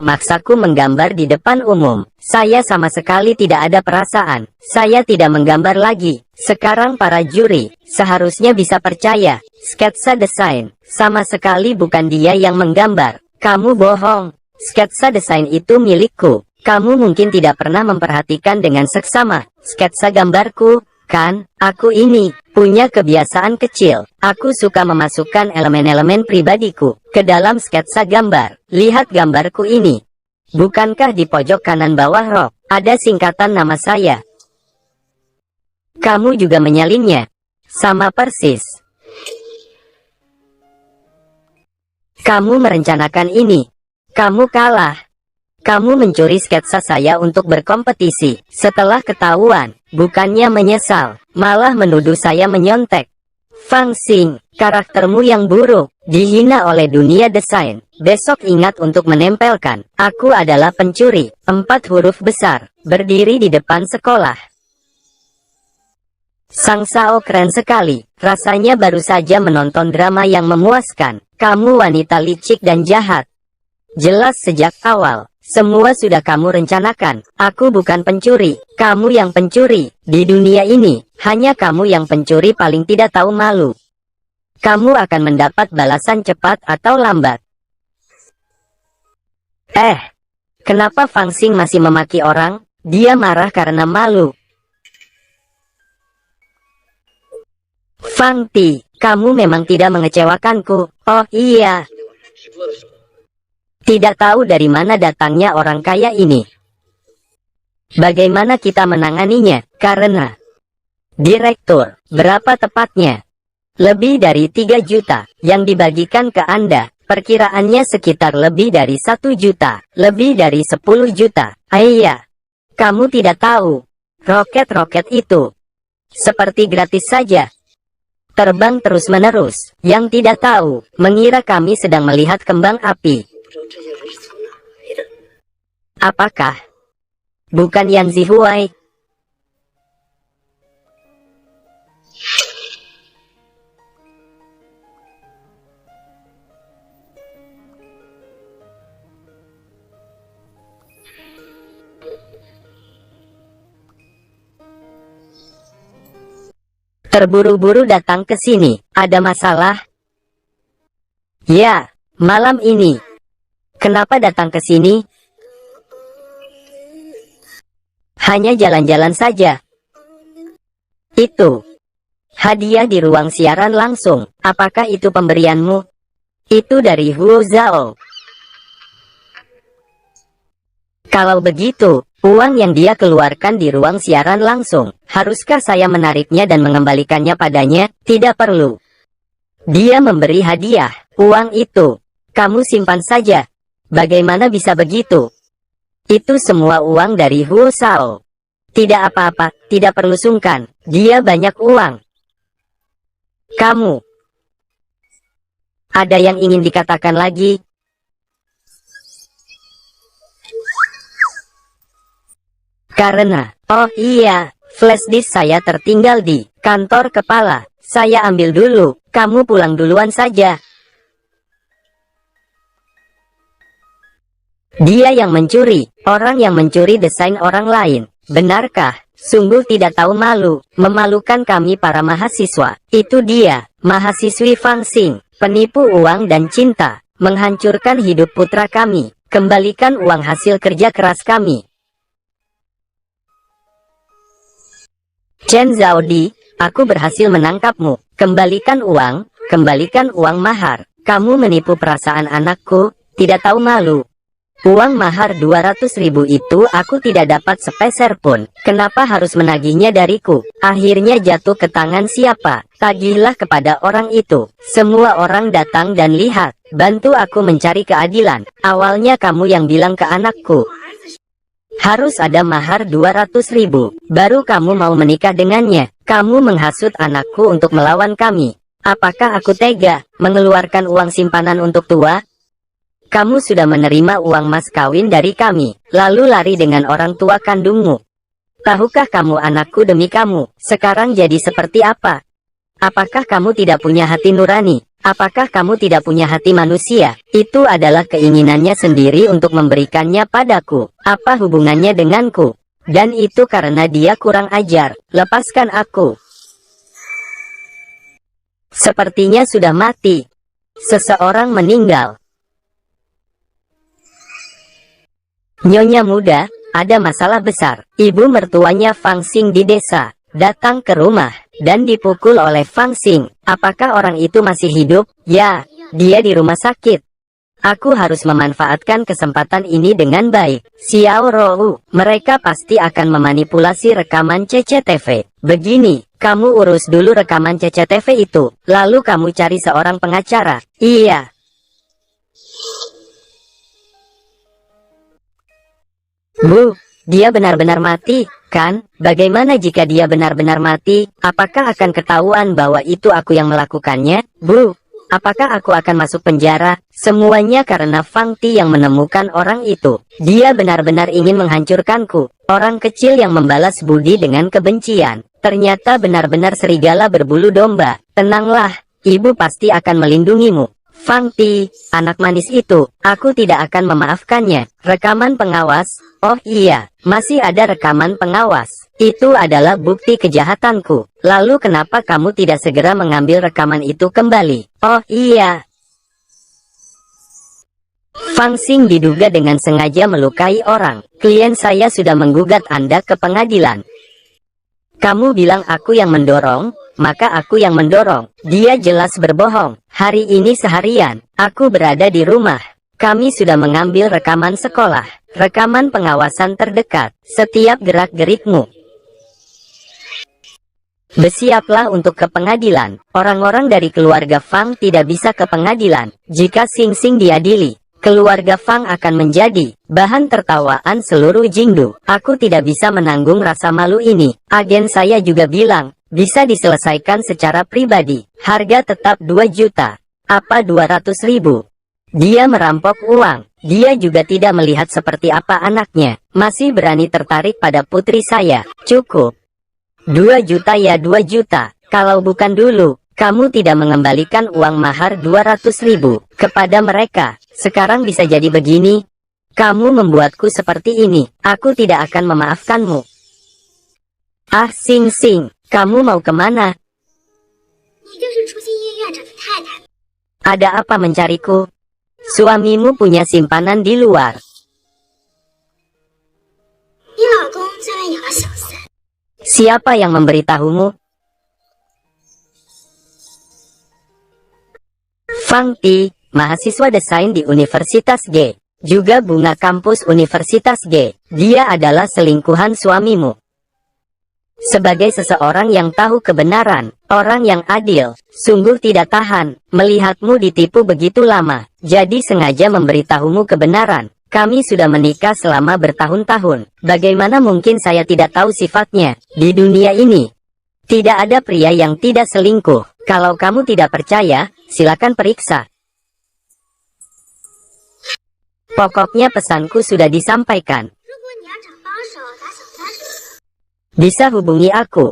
Maksaku menggambar di depan umum. Saya sama sekali tidak ada perasaan. Saya tidak menggambar lagi. Sekarang para juri seharusnya bisa percaya. Sketsa desain sama sekali bukan dia yang menggambar. Kamu bohong. Sketsa desain itu milikku. Kamu mungkin tidak pernah memperhatikan dengan seksama sketsa gambarku, kan? Aku ini punya kebiasaan kecil. Aku suka memasukkan elemen-elemen pribadiku ke dalam sketsa gambar. Lihat gambarku ini. Bukankah di pojok kanan bawah rok ada singkatan nama saya? Kamu juga menyalinnya. Sama persis. Kamu merencanakan ini. Kamu kalah. Kamu mencuri sketsa saya untuk berkompetisi. Setelah ketahuan, bukannya menyesal, malah menuduh saya menyontek. Fang Xing, karaktermu yang buruk, dihina oleh dunia desain. Besok ingat untuk menempelkan, aku adalah pencuri, 4 huruf besar, berdiri di depan sekolah. Sang Sao keren sekali, rasanya baru saja menonton drama yang memuaskan. Kamu wanita licik dan jahat. Jelas sejak awal. Semua sudah kamu rencanakan. Aku bukan pencuri. Kamu yang pencuri. Di dunia ini, hanya kamu yang pencuri paling tidak tahu malu. Kamu akan mendapat balasan cepat atau lambat. Kenapa Fang Xing masih memaki orang? Dia marah karena malu. Fang Ti, kamu memang tidak mengecewakanku. Oh iya. Tidak tahu dari mana datangnya orang kaya ini. Bagaimana kita menanganinya? Karena Direktur, berapa tepatnya? Lebih dari 3 juta yang dibagikan ke Anda. Perkiraannya sekitar lebih dari 1 juta. Lebih dari 10 juta. Iya. Kamu tidak tahu. Roket-roket itu seperti gratis saja. Terbang terus-menerus. Yang tidak tahu, mengira kami sedang melihat kembang api. Apakah bukan Yan Zihuai? Terburu-buru datang ke sini. Ada masalah? Ya, malam ini. Kenapa datang ke sini? Hanya jalan-jalan saja. Itu hadiah di ruang siaran langsung. Apakah itu pemberianmu? Itu dari Huo Zhao. Kalau begitu, uang yang dia keluarkan di ruang siaran langsung, haruskah saya menariknya dan mengembalikannya padanya? Tidak perlu. Dia memberi hadiah. Uang itu kamu simpan saja. Bagaimana bisa begitu? Itu semua uang dari Huo Zhao. Tidak apa-apa, tidak perlu sungkan. Dia banyak uang. Kamu, ada yang ingin dikatakan lagi? Karena, oh iya, flash disk saya tertinggal di kantor kepala. Saya ambil dulu, kamu pulang duluan saja. Dia yang mencuri, orang yang mencuri desain orang lain. Benarkah? Sungguh tidak tahu malu, memalukan kami para mahasiswa. Itu dia, mahasiswi Fang Xing, penipu uang dan cinta, menghancurkan hidup putra kami. Kembalikan uang hasil kerja keras kami. Chen Zhaodi, aku berhasil menangkapmu. Kembalikan uang mahar. Kamu menipu perasaan anakku, tidak tahu malu. Uang mahar 200.000 itu aku tidak dapat sepeser pun. Kenapa harus menagihnya dariku? Akhirnya jatuh ke tangan siapa? Tagihlah kepada orang itu. Semua orang datang dan lihat. Bantu aku mencari keadilan. Awalnya kamu yang bilang ke anakku, harus ada mahar 200.000. Baru kamu mau menikah dengannya. Kamu menghasut anakku untuk melawan kami. Apakah aku tega mengeluarkan uang simpanan untuk tua? Kamu sudah menerima uang mas kawin dari kami, lalu lari dengan orang tua kandungmu. Tahukah kamu anakku demi kamu, sekarang jadi seperti apa? Apakah kamu tidak punya hati nurani? Apakah kamu tidak punya hati manusia? Itu adalah keinginannya sendiri untuk memberikannya padaku. Apa hubungannya denganku? Dan itu karena dia kurang ajar. Lepaskan aku. Sepertinya sudah mati. Seseorang meninggal. Nyonya muda, ada masalah besar. Ibu mertuanya Fang Xing di desa datang ke rumah dan dipukul oleh Fang Xing. Apakah orang itu masih hidup? Ya, dia di rumah sakit. Aku harus memanfaatkan kesempatan ini dengan baik. Xiao Rou, mereka pasti akan memanipulasi rekaman CCTV. Begini, kamu urus dulu rekaman CCTV itu, lalu kamu cari seorang pengacara. Iya. Bu, dia benar-benar mati, kan? Bagaimana jika dia benar-benar mati? Apakah akan ketahuan bahwa itu aku yang melakukannya? Bu, apakah aku akan masuk penjara? Semuanya karena Fang Ti yang menemukan orang itu. Dia benar-benar ingin menghancurkanku. Orang kecil yang membalas budi dengan kebencian. Ternyata benar-benar serigala berbulu domba. Tenanglah, ibu pasti akan melindungimu. Fang Ti, anak manis itu, aku tidak akan memaafkannya. Rekaman pengawas, oh iya, masih ada rekaman pengawas. Itu adalah bukti kejahatanku. Lalu kenapa kamu tidak segera mengambil rekaman itu kembali? Oh iya. Fang Xing diduga dengan sengaja melukai orang. Klien saya sudah menggugat Anda ke pengadilan. Kamu bilang aku yang mendorong, maka aku yang mendorong. Dia jelas berbohong. Hari ini seharian, aku berada di rumah. Kami sudah mengambil rekaman sekolah, rekaman pengawasan terdekat, setiap gerak-gerikmu. Bersiaplah untuk ke pengadilan. Orang-orang dari keluarga Fang tidak bisa ke pengadilan. Jika Xing Xing diadili, keluarga Fang akan menjadi bahan tertawaan seluruh Jingdu. Aku tidak bisa menanggung rasa malu ini. Agen saya juga bilang, bisa diselesaikan secara pribadi. Harga tetap 2 juta. Apa 200.000? Dia merampok uang. Dia juga tidak melihat seperti apa anaknya. Masih berani tertarik pada putri saya. Cukup. 2 juta ya 2 juta. Kalau bukan dulu, kamu tidak mengembalikan uang mahar 200.000 kepada mereka. Sekarang bisa jadi begini. Kamu membuatku seperti ini. Aku tidak akan memaafkanmu. Ah, Xing Xing, kamu mau kemana? Ada apa mencariku? Suamimu punya simpanan di luar. Siapa yang memberitahumu? Fang Ti, mahasiswa desain di Universitas G. Juga bunga kampus Universitas G. Dia adalah selingkuhan suamimu. Sebagai seseorang yang tahu kebenaran, orang yang adil, sungguh tidak tahan melihatmu ditipu begitu lama. Jadi sengaja memberitahumu kebenaran. Kami sudah menikah selama bertahun-tahun. Bagaimana mungkin saya tidak tahu sifatnya? Di dunia ini, tidak ada pria yang tidak selingkuh. Kalau kamu tidak percaya, silakan periksa. Pokoknya pesanku sudah disampaikan. Bisa hubungi aku.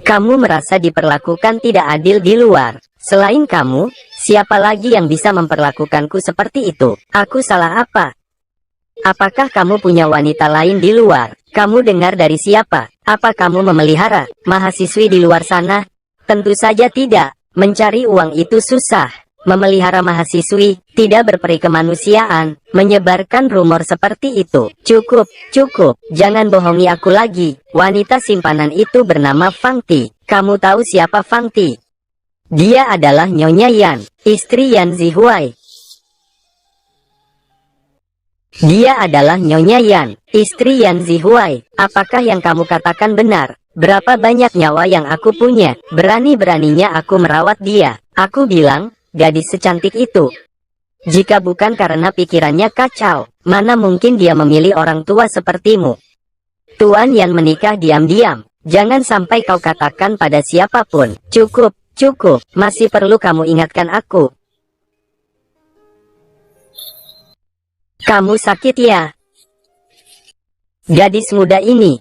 Kamu merasa diperlakukan tidak adil di luar. Selain kamu, siapa lagi yang bisa memperlakukanku seperti itu? Aku salah apa? Apakah kamu punya wanita lain di luar? Kamu dengar dari siapa? Apa kamu memelihara mahasiswi di luar sana? Tentu saja tidak. Mencari uang itu susah. Memelihara mahasiswi, tidak berperi kemanusiaan, menyebarkan rumor seperti itu. Cukup, cukup. Jangan bohongi aku lagi. Wanita simpanan itu bernama Fang Ti. Kamu tahu siapa Fang Ti? Dia adalah Nyonya Yan, istri Yan Zihuai. Dia adalah Nyonya Yan, istri Yan Zihuai. Apakah yang kamu katakan benar? Berapa banyak nyawa yang aku punya? Berani-beraninya aku merawat dia. Aku bilang, gadis secantik itu. Jika bukan karena pikirannya kacau, mana mungkin dia memilih orang tua sepertimu? Tuan Yan menikah diam-diam. Jangan sampai kau katakan pada siapapun. Cukup, cukup. Masih perlu kamu ingatkan aku. Kamu sakit ya? Gadis muda ini,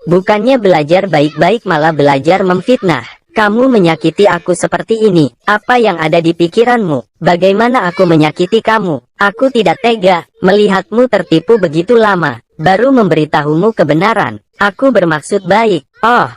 bukannya belajar baik-baik malah belajar memfitnah. Kamu menyakiti aku seperti ini. Apa yang ada di pikiranmu? Bagaimana aku menyakiti kamu? Aku tidak tega melihatmu tertipu begitu lama. Baru memberitahumu kebenaran. Aku bermaksud baik. Oh,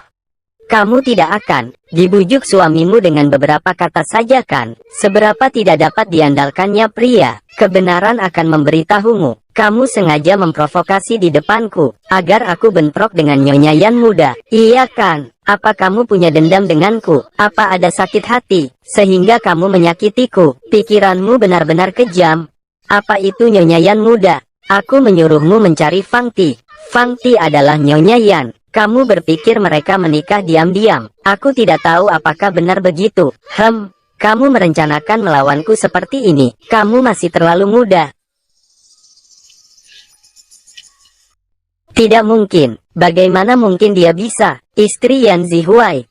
kamu tidak akan dibujuk suamimu dengan beberapa kata saja kan? Seberapa tidak dapat diandalkannya pria. Kebenaran akan memberitahumu. Kamu sengaja memprovokasi di depanku, agar aku bentrok dengan Nyonya Yan muda. Iya kan? Apa kamu punya dendam denganku? Apa ada sakit hati, sehingga kamu menyakitiku? Pikiranmu benar-benar kejam. Apa itu Nyonya Yan muda? Aku menyuruhmu mencari Fang Ti. Fang Ti adalah Nyonya Yan. Kamu berpikir mereka menikah diam-diam. Aku tidak tahu apakah benar begitu. Kamu merencanakan melawanku seperti ini. Kamu masih terlalu muda. Tidak mungkin. Bagaimana mungkin dia bisa? Istri Yan Zihuai.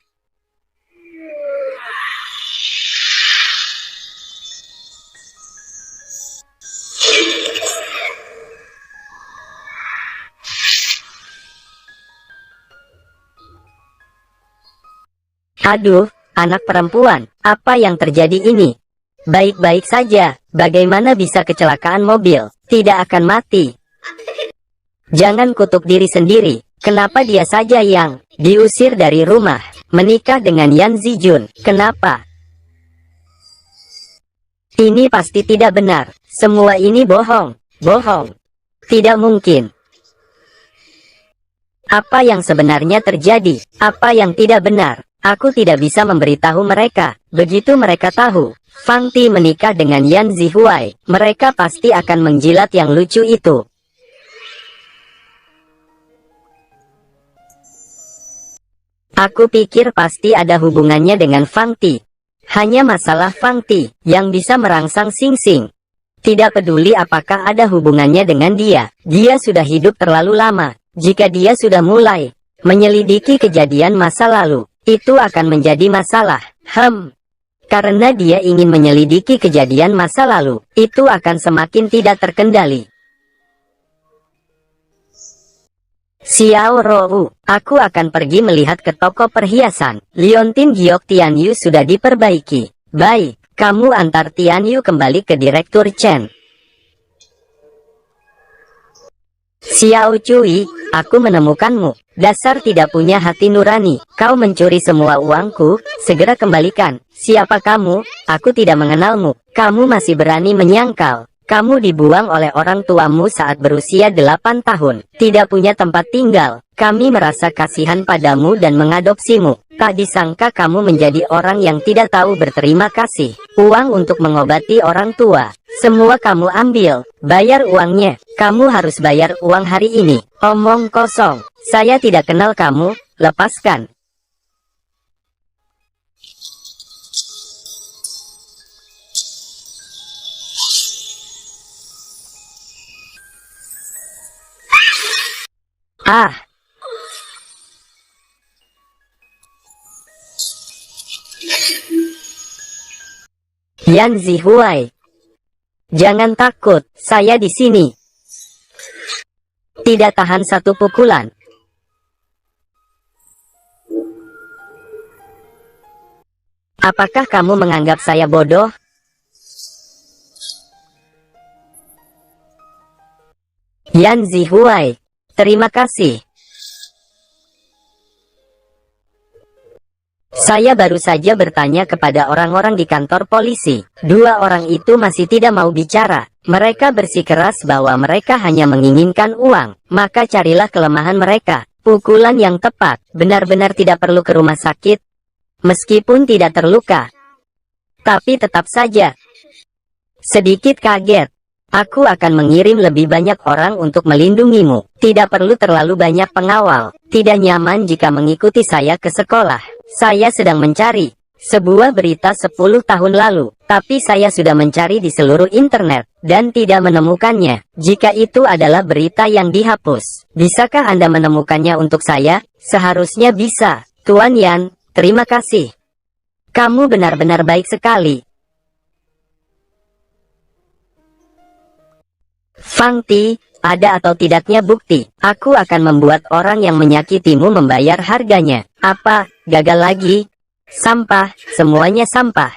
Aduh, anak perempuan, apa yang terjadi ini? Baik-baik saja, bagaimana bisa kecelakaan mobil? Tidak akan mati. Jangan kutuk diri sendiri. Kenapa dia saja yang diusir dari rumah, menikah dengan Yan Zijun? Kenapa? Ini pasti tidak benar. Semua ini bohong. Bohong. Tidak mungkin. Apa yang sebenarnya terjadi? Apa yang tidak benar? Aku tidak bisa memberitahu mereka. Begitu mereka tahu Fang Ti menikah dengan Yan Zihuai, mereka pasti akan menjilat yang lucu itu. Aku pikir pasti ada hubungannya dengan Fang Ti. Hanya masalah Fang Ti yang bisa merangsang Xing Xing. Tidak peduli apakah ada hubungannya dengan dia. Dia sudah hidup terlalu lama. Jika dia sudah mulai menyelidiki kejadian masa lalu, itu akan menjadi masalah. Karena dia ingin menyelidiki kejadian masa lalu, itu akan semakin tidak terkendali. Xiao Rou, aku akan pergi melihat ke toko perhiasan. Liontin Giok Tian Yu sudah diperbaiki. Baik, kamu antar Tian Yu kembali ke Direktur Chen. Xiao Cui, aku menemukanmu. Dasar tidak punya hati nurani. Kau mencuri semua uangku. Segera kembalikan. Siapa kamu? Aku tidak mengenalmu. Kamu masih berani menyangkal. Kamu dibuang oleh orang tuamu saat berusia 8 tahun. Tidak punya tempat tinggal. Kami merasa kasihan padamu dan mengadopsimu. Tak disangka kamu menjadi orang yang tidak tahu berterima kasih. Uang untuk mengobati orang tua. Semua kamu ambil. Bayar uangnya. Kamu harus bayar uang hari ini. Omong kosong. Saya tidak kenal kamu. Lepaskan. Ah. Yan Zihuai. Jangan takut, saya di sini. Tidak tahan satu pukulan. Apakah kamu menganggap saya bodoh? Yan Zihuai. Terima kasih. Saya baru saja bertanya kepada orang-orang di kantor polisi. Dua orang itu masih tidak mau bicara. Mereka bersikeras bahwa mereka hanya menginginkan uang. Maka carilah kelemahan mereka. Pukulan yang tepat. Benar-benar tidak perlu ke rumah sakit. Meskipun tidak terluka. Tapi tetap saja sedikit kaget. Aku akan mengirim lebih banyak orang untuk melindungimu. Tidak perlu terlalu banyak pengawal. Tidak nyaman jika mengikuti saya ke sekolah. Saya sedang mencari sebuah berita 10 tahun lalu. Tapi saya sudah mencari di seluruh internet. Dan tidak menemukannya. Jika itu adalah berita yang dihapus. Bisakah Anda menemukannya untuk saya? Seharusnya bisa. Tuan Yan, terima kasih. Kamu benar-benar baik sekali. Fang Ti, ada atau tidaknya bukti, aku akan membuat orang yang menyakitimu membayar harganya. Apa, gagal lagi? Sampah, semuanya sampah.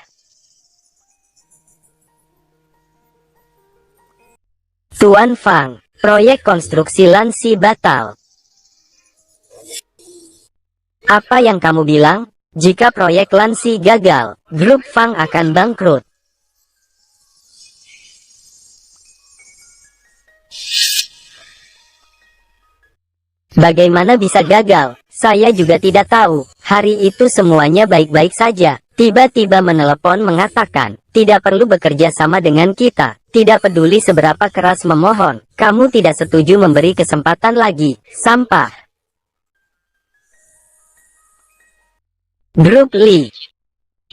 Tuan Fang, proyek konstruksi Lansi batal. Apa yang kamu bilang? Jika proyek Lansi gagal, grup Fang akan bangkrut. Bagaimana bisa gagal? Saya juga tidak tahu. Hari itu semuanya baik-baik saja. Tiba-tiba menelepon mengatakan, tidak perlu bekerja sama dengan kita. Tidak peduli seberapa keras memohon. Kamu tidak setuju memberi kesempatan lagi. Sampah. Grup Li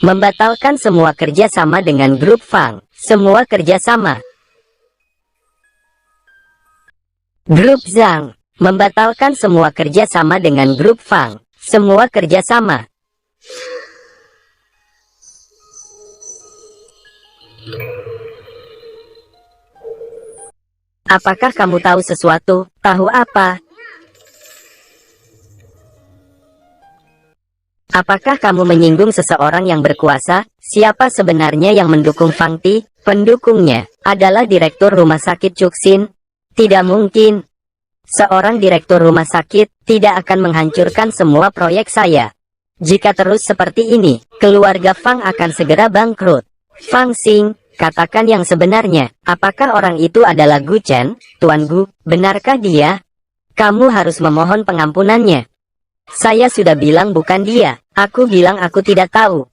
membatalkan semua kerjasama dengan grup Fang. Semua kerjasama. Grup Zhang membatalkan semua kerjasama dengan grup Fang. Semua kerjasama. Apakah kamu tahu sesuatu? Tahu apa? Apakah kamu menyinggung seseorang yang berkuasa? Siapa sebenarnya yang mendukung Fang Ti? Pendukungnya adalah Direktur Rumah Sakit Cuksin. Tidak mungkin. Seorang direktur rumah sakit tidak akan menghancurkan semua proyek saya. Jika terus seperti ini, keluarga Fang akan segera bangkrut. Fang Xing, katakan yang sebenarnya. Apakah orang itu adalah Gu Chen? Tuan Gu, benarkah dia? Kamu harus memohon pengampunannya. Saya sudah bilang bukan dia. Aku bilang aku tidak tahu.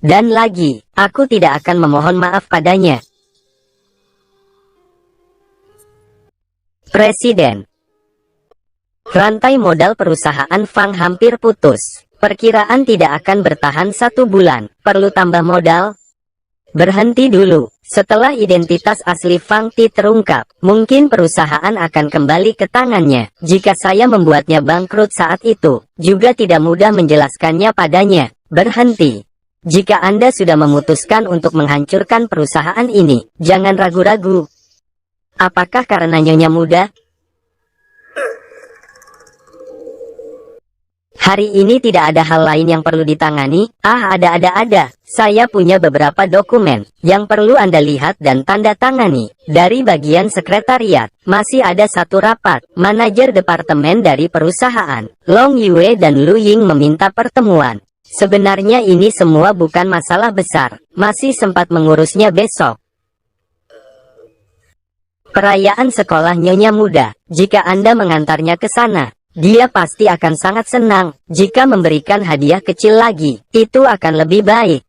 Dan lagi, aku tidak akan memohon maaf padanya. Presiden. Rantai modal perusahaan Fang hampir putus. Perkiraan tidak akan bertahan 1 bulan. Perlu tambah modal? Berhenti dulu. Setelah identitas asli Fang Ti terungkap, mungkin perusahaan akan kembali ke tangannya. Jika saya membuatnya bangkrut saat itu, juga tidak mudah menjelaskannya padanya. Berhenti. Jika Anda sudah memutuskan untuk menghancurkan perusahaan ini, jangan ragu-ragu. Apakah karena Nyonya muda? Hari ini tidak ada hal lain yang perlu ditangani. Ada. Saya punya beberapa dokumen yang perlu Anda lihat dan tanda tangani. Dari bagian sekretariat, masih ada satu rapat. Manajer departemen dari perusahaan, Long Yue dan Lu Ying meminta pertemuan. Sebenarnya ini semua bukan masalah besar. Masih sempat mengurusnya besok. Perayaan sekolah Nyonya muda. Jika Anda mengantarnya ke sana, dia pasti akan sangat senang. Jika memberikan hadiah kecil lagi, itu akan lebih baik.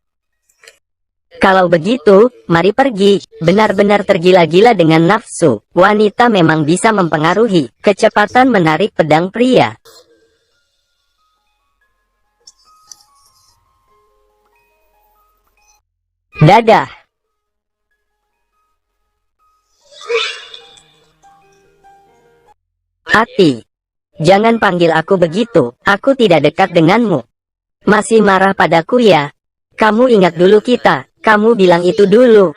Kalau begitu, mari pergi. Benar-benar tergila-gila dengan nafsu. Wanita memang bisa mempengaruhi kecepatan menarik pedang pria. Dadah. Ati, jangan panggil aku begitu. Aku tidak dekat denganmu. Masih marah padaku ya? Kamu ingat dulu kita. Kamu bilang itu dulu.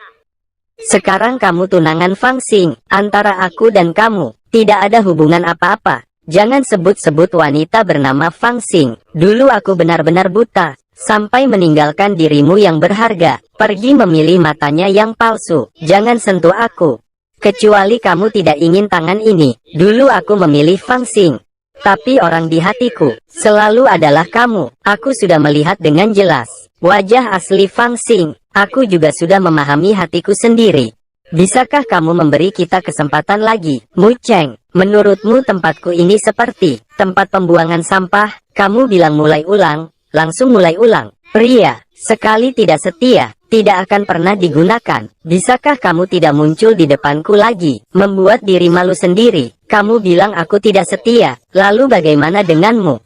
Sekarang kamu tunangan Fang Xing. Antara aku dan kamu, tidak ada hubungan apa-apa. Jangan sebut-sebut wanita bernama Fang Xing. Dulu aku benar-benar buta. Sampai meninggalkan dirimu yang berharga. Pergi memilih matanya yang palsu. Jangan sentuh aku. Kecuali kamu tidak ingin tangan ini. Dulu aku memilih Fang Xing. Tapi orang di hatiku selalu adalah kamu. Aku sudah melihat dengan jelas wajah asli Fang Xing. Aku juga sudah memahami hatiku sendiri. Bisakah kamu memberi kita kesempatan lagi? Mu Cheng, menurutmu tempatku ini seperti tempat pembuangan sampah? Kamu bilang mulai ulang, langsung mulai ulang. Pria, sekali tidak setia, tidak akan pernah digunakan. Bisakah kamu tidak muncul di depanku lagi, membuat diri malu sendiri? Kamu bilang aku tidak setia, lalu bagaimana denganmu?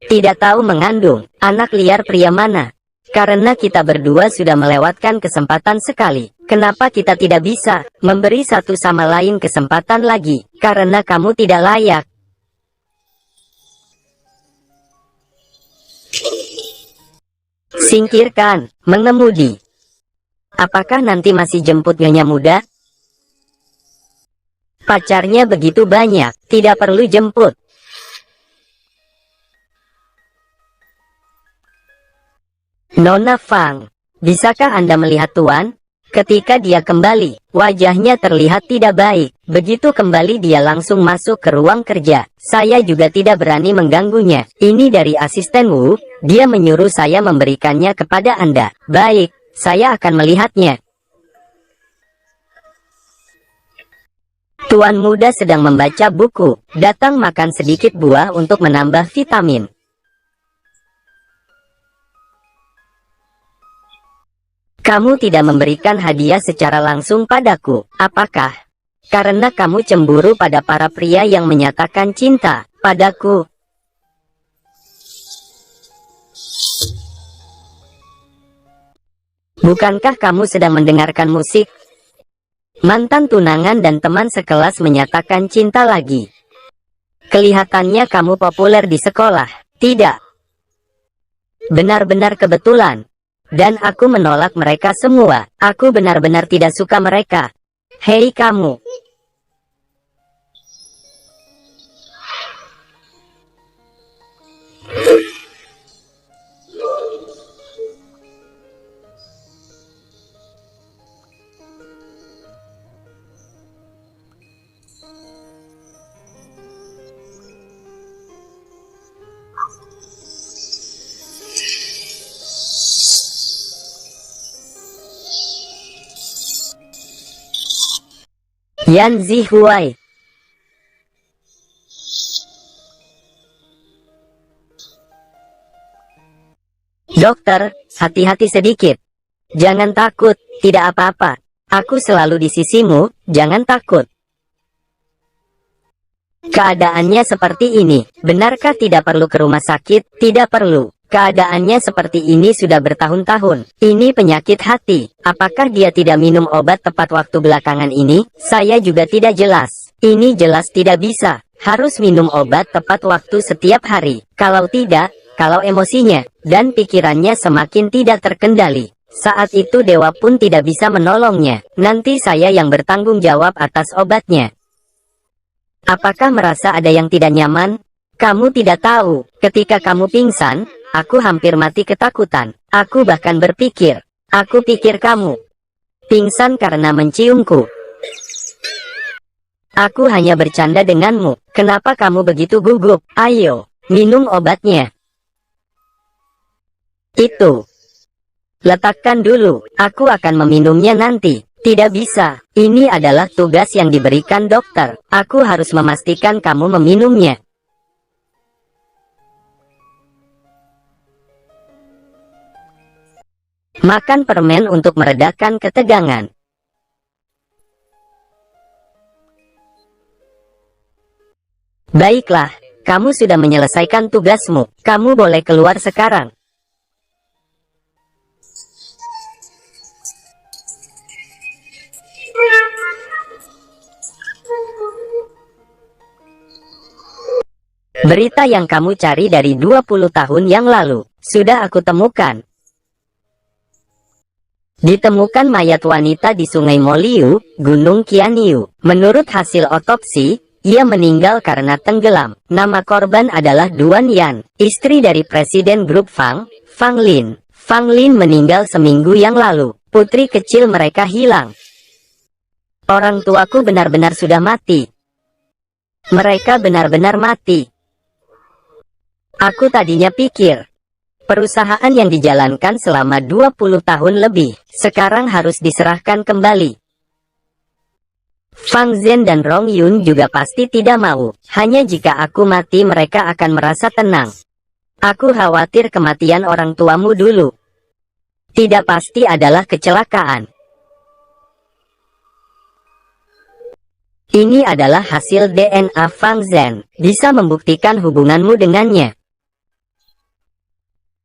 Tidak tahu mengandung, anak liar pria mana? Karena kita berdua sudah melewatkan kesempatan sekali. Kenapa kita tidak bisa memberi satu sama lain kesempatan lagi? Karena kamu tidak layak. Singkirkan, mengemudi. Apakah nanti masih jemput Nyonya muda? Pacarnya begitu banyak, tidak perlu jemput. Nona Fang, bisakah Anda melihat Tuan? Ketika dia kembali, wajahnya terlihat tidak baik. Begitu kembali dia langsung masuk ke ruang kerja. Saya juga tidak berani mengganggunya. Ini dari asisten Wu, dia menyuruh saya memberikannya kepada Anda. Baik, saya akan melihatnya. Tuan muda sedang membaca buku. Datang makan sedikit buah untuk menambah vitamin. Kamu tidak memberikan hadiah secara langsung padaku. Apakah karena kamu cemburu pada para pria yang menyatakan cinta padaku? Bukankah kamu sedang mendengarkan musik? Mantan tunangan dan teman sekelas menyatakan cinta lagi. Kelihatannya kamu populer di sekolah. Tidak. Benar-benar kebetulan. Dan aku menolak mereka semua. Aku benar-benar tidak suka mereka. Hei kamu. Yan Zihuai. Dokter, hati-hati sedikit. Jangan takut, tidak apa-apa. Aku selalu di sisimu, jangan takut. Keadaannya seperti ini. Benarkah tidak perlu ke rumah sakit? Tidak perlu. Keadaannya seperti ini sudah bertahun-tahun. Ini penyakit hati. Apakah dia tidak minum obat tepat waktu belakangan ini? Saya juga tidak jelas. Ini jelas tidak bisa. Harus minum obat tepat waktu setiap hari. Kalau tidak, kalau emosinya dan pikirannya semakin tidak terkendali, saat itu dewa pun tidak bisa menolongnya. Nanti saya yang bertanggung jawab atas obatnya. Apakah merasa ada yang tidak nyaman? Kamu tidak tahu, ketika kamu pingsan, aku hampir mati ketakutan. Aku bahkan berpikir, aku pikir kamu pingsan karena menciumku. Aku hanya bercanda denganmu. Kenapa kamu begitu gugup? Ayo, minum obatnya. Itu. Letakkan dulu, aku akan meminumnya nanti. Tidak bisa, ini adalah tugas yang diberikan dokter. Aku harus memastikan kamu meminumnya. Makan permen untuk meredakan ketegangan. Baiklah, kamu sudah menyelesaikan tugasmu. Kamu boleh keluar sekarang. Berita yang kamu cari dari 20 tahun yang lalu, sudah aku temukan. Ditemukan mayat wanita di Sungai Moliu, Gunung Qianyu. Menurut hasil otopsi, ia meninggal karena tenggelam. Nama korban adalah Duan Yan, istri dari Presiden Grup Fang, Fang Lin. Fang Lin meninggal seminggu yang lalu. Putri kecil mereka hilang. Orang tuaku benar-benar sudah mati. Mereka benar-benar mati. Aku tadinya pikir, perusahaan yang dijalankan selama 20 tahun lebih, sekarang harus diserahkan kembali. Fang Zhen dan Rong Yun juga pasti tidak mau. Hanya jika aku mati mereka akan merasa tenang. Aku khawatir kematian orang tuamu dulu. Tidak pasti adalah kecelakaan. Ini adalah hasil DNA Fang Zhen. Bisa membuktikan hubunganmu dengannya.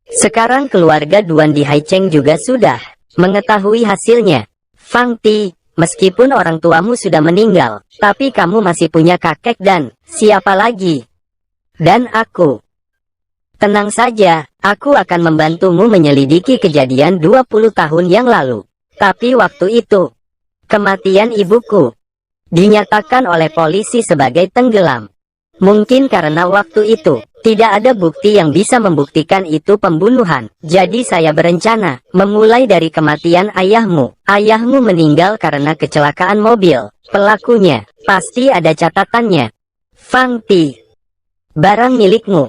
Sekarang keluarga Duan di Haicheng juga sudah mengetahui hasilnya. Fang Ti, meskipun orang tuamu sudah meninggal, tapi kamu masih punya kakek dan siapa lagi? Dan aku. Tenang saja, aku akan membantumu menyelidiki kejadian 20 tahun yang lalu. Tapi waktu itu, kematian ibuku. dinyatakan oleh polisi sebagai tenggelam. Mungkin karena waktu itu tidak ada bukti yang bisa membuktikan itu pembunuhan. Jadi saya berencana memulai dari kematian ayahmu. Ayahmu meninggal karena kecelakaan mobil. Pelakunya pasti ada catatannya. Fang Ti, barang milikmu.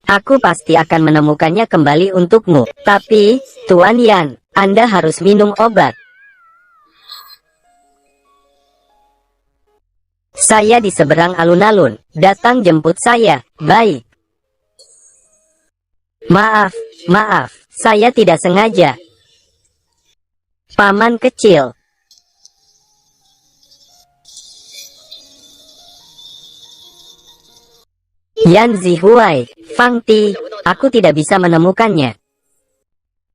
Aku pasti akan menemukannya kembali untukmu. Tapi, Tuan Yan, Anda harus minum obat. Saya di seberang alun-alun. Datang jemput saya. Baik. Maaf, saya tidak sengaja. Paman kecil. Yan Zihuai, Fang Ti, aku tidak bisa menemukannya.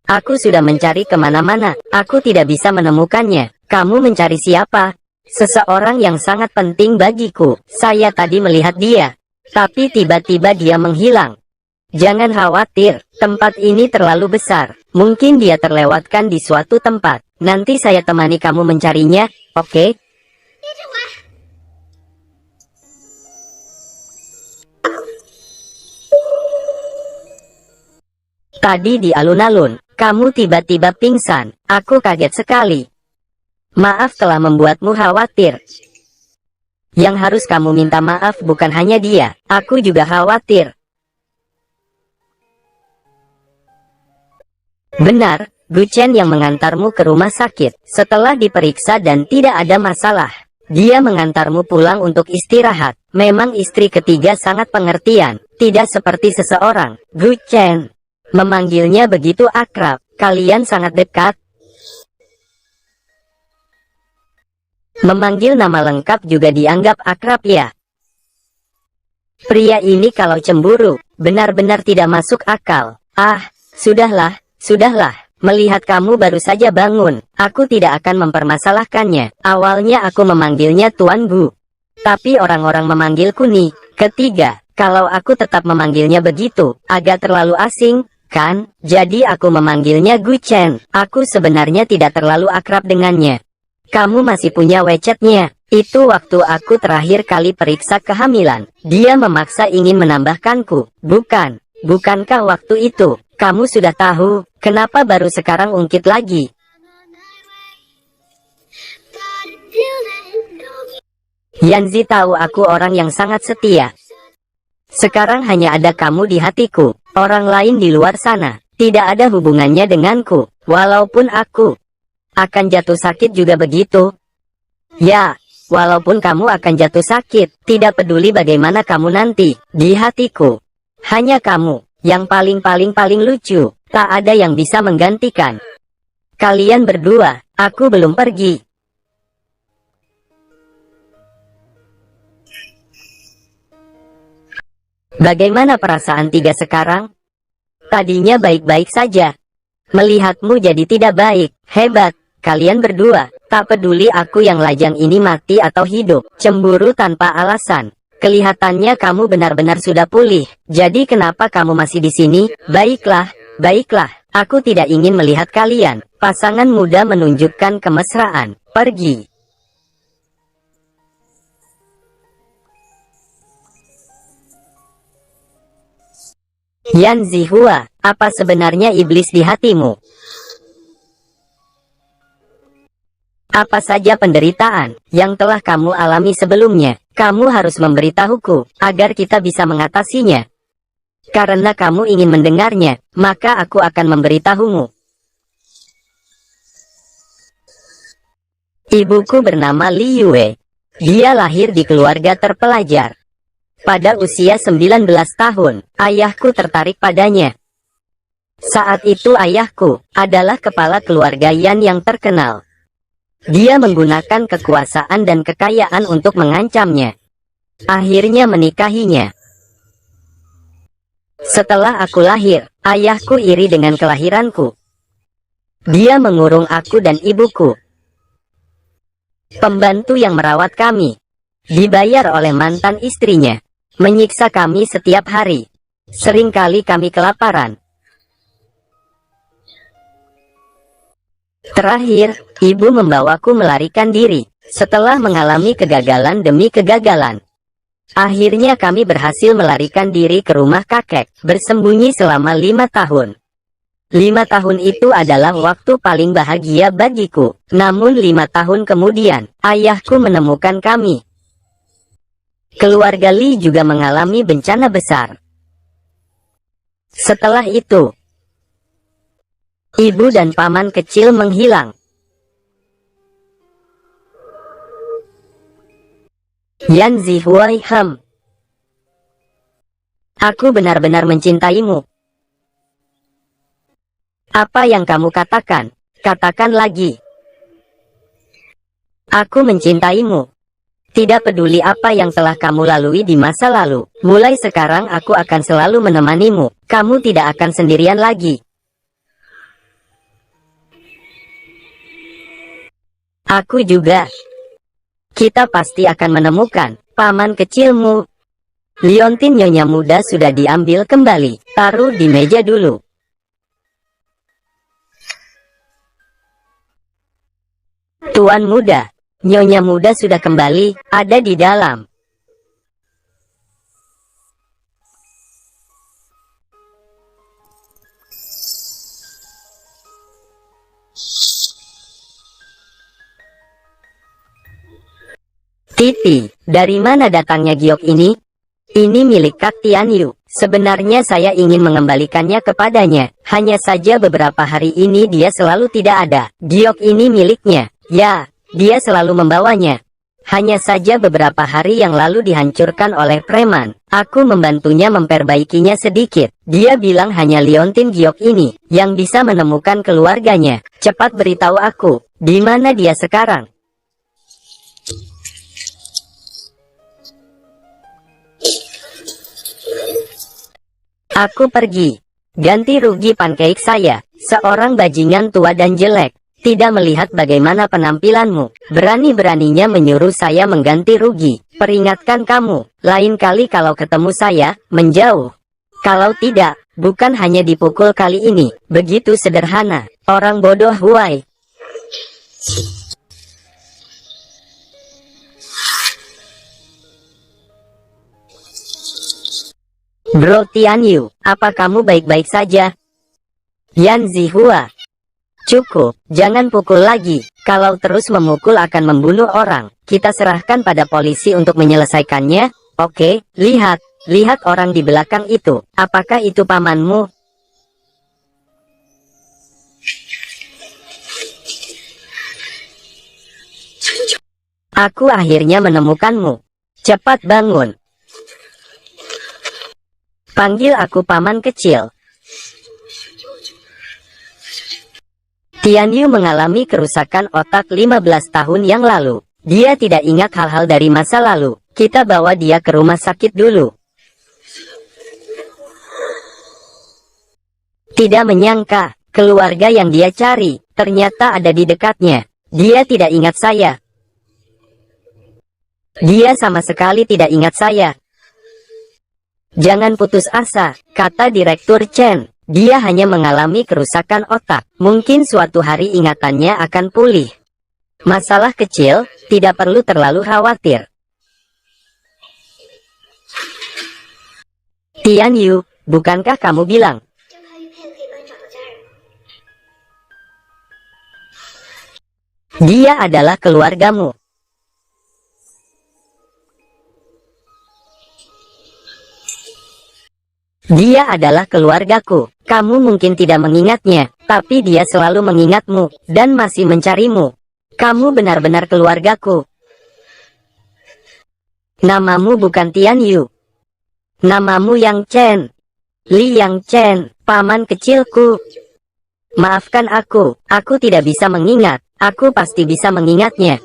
Aku sudah mencari kemana-mana, aku tidak bisa menemukannya. Kamu mencari siapa? Seseorang yang sangat penting bagiku. Saya tadi melihat dia, tapi tiba-tiba dia menghilang. Jangan khawatir, tempat ini terlalu besar. Mungkin dia terlewatkan di suatu tempat. Nanti saya temani kamu mencarinya, oke? Tadi di alun-alun, kamu tiba-tiba pingsan. Aku kaget sekali. Maaf telah membuatmu khawatir. Yang harus kamu minta maaf bukan hanya dia, aku juga khawatir. Benar, Gu Chen yang mengantarmu ke rumah sakit. Setelah diperiksa dan tidak ada masalah, dia mengantarmu pulang untuk istirahat. Memang istri ketiga sangat pengertian, tidak seperti seseorang. Gu Chen memanggilnya begitu akrab. Kalian sangat dekat. Memanggil nama lengkap juga dianggap akrab ya. Pria ini kalau cemburu, benar-benar tidak masuk akal. Ah, sudahlah. Melihat kamu baru saja bangun, aku tidak akan mempermasalahkannya. Awalnya aku memanggilnya Tuan Gu. Tapi orang-orang memanggilku Ni. Ketiga, kalau aku tetap memanggilnya begitu, agak terlalu asing, kan? Jadi aku memanggilnya Gu Chen. Aku sebenarnya tidak terlalu akrab dengannya. Kamu masih punya WeChat-nya. Itu waktu aku terakhir kali periksa kehamilan. Dia memaksa ingin menambahkanku. Bukankah waktu itu, kamu sudah tahu, kenapa baru sekarang ungkit lagi? Yanzi tahu aku orang yang sangat setia. Sekarang hanya ada kamu di hatiku. Orang lain di luar sana, tidak ada hubungannya denganku. Walaupun aku akan jatuh sakit juga begitu. Ya, walaupun kamu akan jatuh sakit, tidak peduli bagaimana kamu nanti, di hatiku. Hanya kamu, yang paling lucu, tak ada yang bisa menggantikan. Kalian berdua, aku belum pergi. Bagaimana perasaan tiga sekarang? Tadinya baik-baik saja. Melihatmu jadi tidak baik, hebat. Kalian berdua, tak peduli aku yang lajang ini mati atau hidup, cemburu tanpa alasan. Kelihatannya kamu benar-benar sudah pulih. Jadi kenapa kamu masih di sini? Baiklah, aku tidak ingin melihat kalian. Pasangan muda menunjukkan kemesraan. Pergi. Yan Zihua, apa sebenarnya iblis di hatimu? Apa saja penderitaan yang telah kamu alami sebelumnya, kamu harus memberitahuku, agar kita bisa mengatasinya. Karena kamu ingin mendengarnya, maka aku akan memberitahumu. Ibuku bernama Li Yue. Dia lahir di keluarga terpelajar. Pada usia 19 tahun, ayahku tertarik padanya. Saat itu ayahku adalah kepala keluarga Yan yang terkenal. Dia menggunakan kekuasaan dan kekayaan untuk mengancamnya. Akhirnya menikahinya. Setelah aku lahir, ayahku iri dengan kelahiranku. Dia mengurung aku dan ibuku. Pembantu yang merawat kami dibayar oleh mantan istrinya, menyiksa kami setiap hari. Seringkali kami kelaparan. Terakhir, ibu membawaku melarikan diri. Setelah mengalami kegagalan demi kegagalan, akhirnya kami berhasil melarikan diri ke rumah kakek, bersembunyi selama 5 tahun. 5 tahun itu adalah waktu paling bahagia bagiku. Namun 5 tahun kemudian, ayahku menemukan kami. Keluarga Lee juga mengalami bencana besar. Setelah itu, ibu dan paman kecil menghilang. Yan Zihuai aku benar-benar mencintaimu. Apa yang kamu katakan? Katakan lagi. Aku mencintaimu. Tidak peduli apa yang telah kamu lalui di masa lalu. Mulai sekarang aku akan selalu menemanimu. Kamu tidak akan sendirian lagi. Aku juga. Kita pasti akan menemukan paman kecilmu. Liontin nyonya muda sudah diambil kembali. Taruh di meja dulu. Tuan muda, nyonya muda sudah kembali, ada di dalam. Titi, dari mana datangnya giok ini? Ini milik Kak Tianyu. Sebenarnya saya ingin mengembalikannya kepadanya. Hanya saja beberapa hari ini dia selalu tidak ada. Giok ini miliknya. Ya, dia selalu membawanya. Hanya saja beberapa hari yang lalu dihancurkan oleh preman. Aku membantunya memperbaikinya sedikit. Dia bilang hanya Liontin giok ini yang bisa menemukan keluarganya. Cepat beritahu aku, di mana dia sekarang? Aku pergi. Ganti rugi pancake saya. Seorang bajingan tua dan jelek. Tidak melihat bagaimana penampilanmu. Berani-beraninya menyuruh saya mengganti rugi. Peringatkan kamu. Lain kali kalau ketemu saya, menjauh. Kalau tidak, bukan hanya dipukul kali ini. Begitu sederhana. Orang bodoh Huai. Bro Tianyu, apa kamu baik-baik saja? Yan Zihua. Cukup, jangan pukul lagi. Kalau terus memukul akan membunuh orang. Kita serahkan pada polisi untuk menyelesaikannya. Oke, lihat orang di belakang itu. Apakah itu pamanmu? Aku akhirnya menemukanmu. Cepat bangun. Panggil aku paman kecil. Tianyu mengalami kerusakan otak 15 tahun yang lalu. Dia tidak ingat hal-hal dari masa lalu. Kita bawa dia ke rumah sakit dulu. Tidak menyangka, keluarga yang dia cari, ternyata ada di dekatnya. Dia tidak ingat saya. Dia sama sekali tidak ingat saya. Jangan putus asa, kata Direktur Chen. Dia hanya mengalami kerusakan otak. Mungkin suatu hari ingatannya akan pulih. Masalah kecil, tidak perlu terlalu khawatir. Tianyu, bukankah kamu bilang? Dia adalah keluargamu. Dia adalah keluargaku. Kamu mungkin tidak mengingatnya, tapi dia selalu mengingatmu, dan masih mencarimu. Kamu benar-benar keluargaku. Namamu bukan Tianyu. Namamu Yang Chen. Li Yang Chen, paman kecilku. Maafkan aku tidak bisa mengingat. Aku pasti bisa mengingatnya.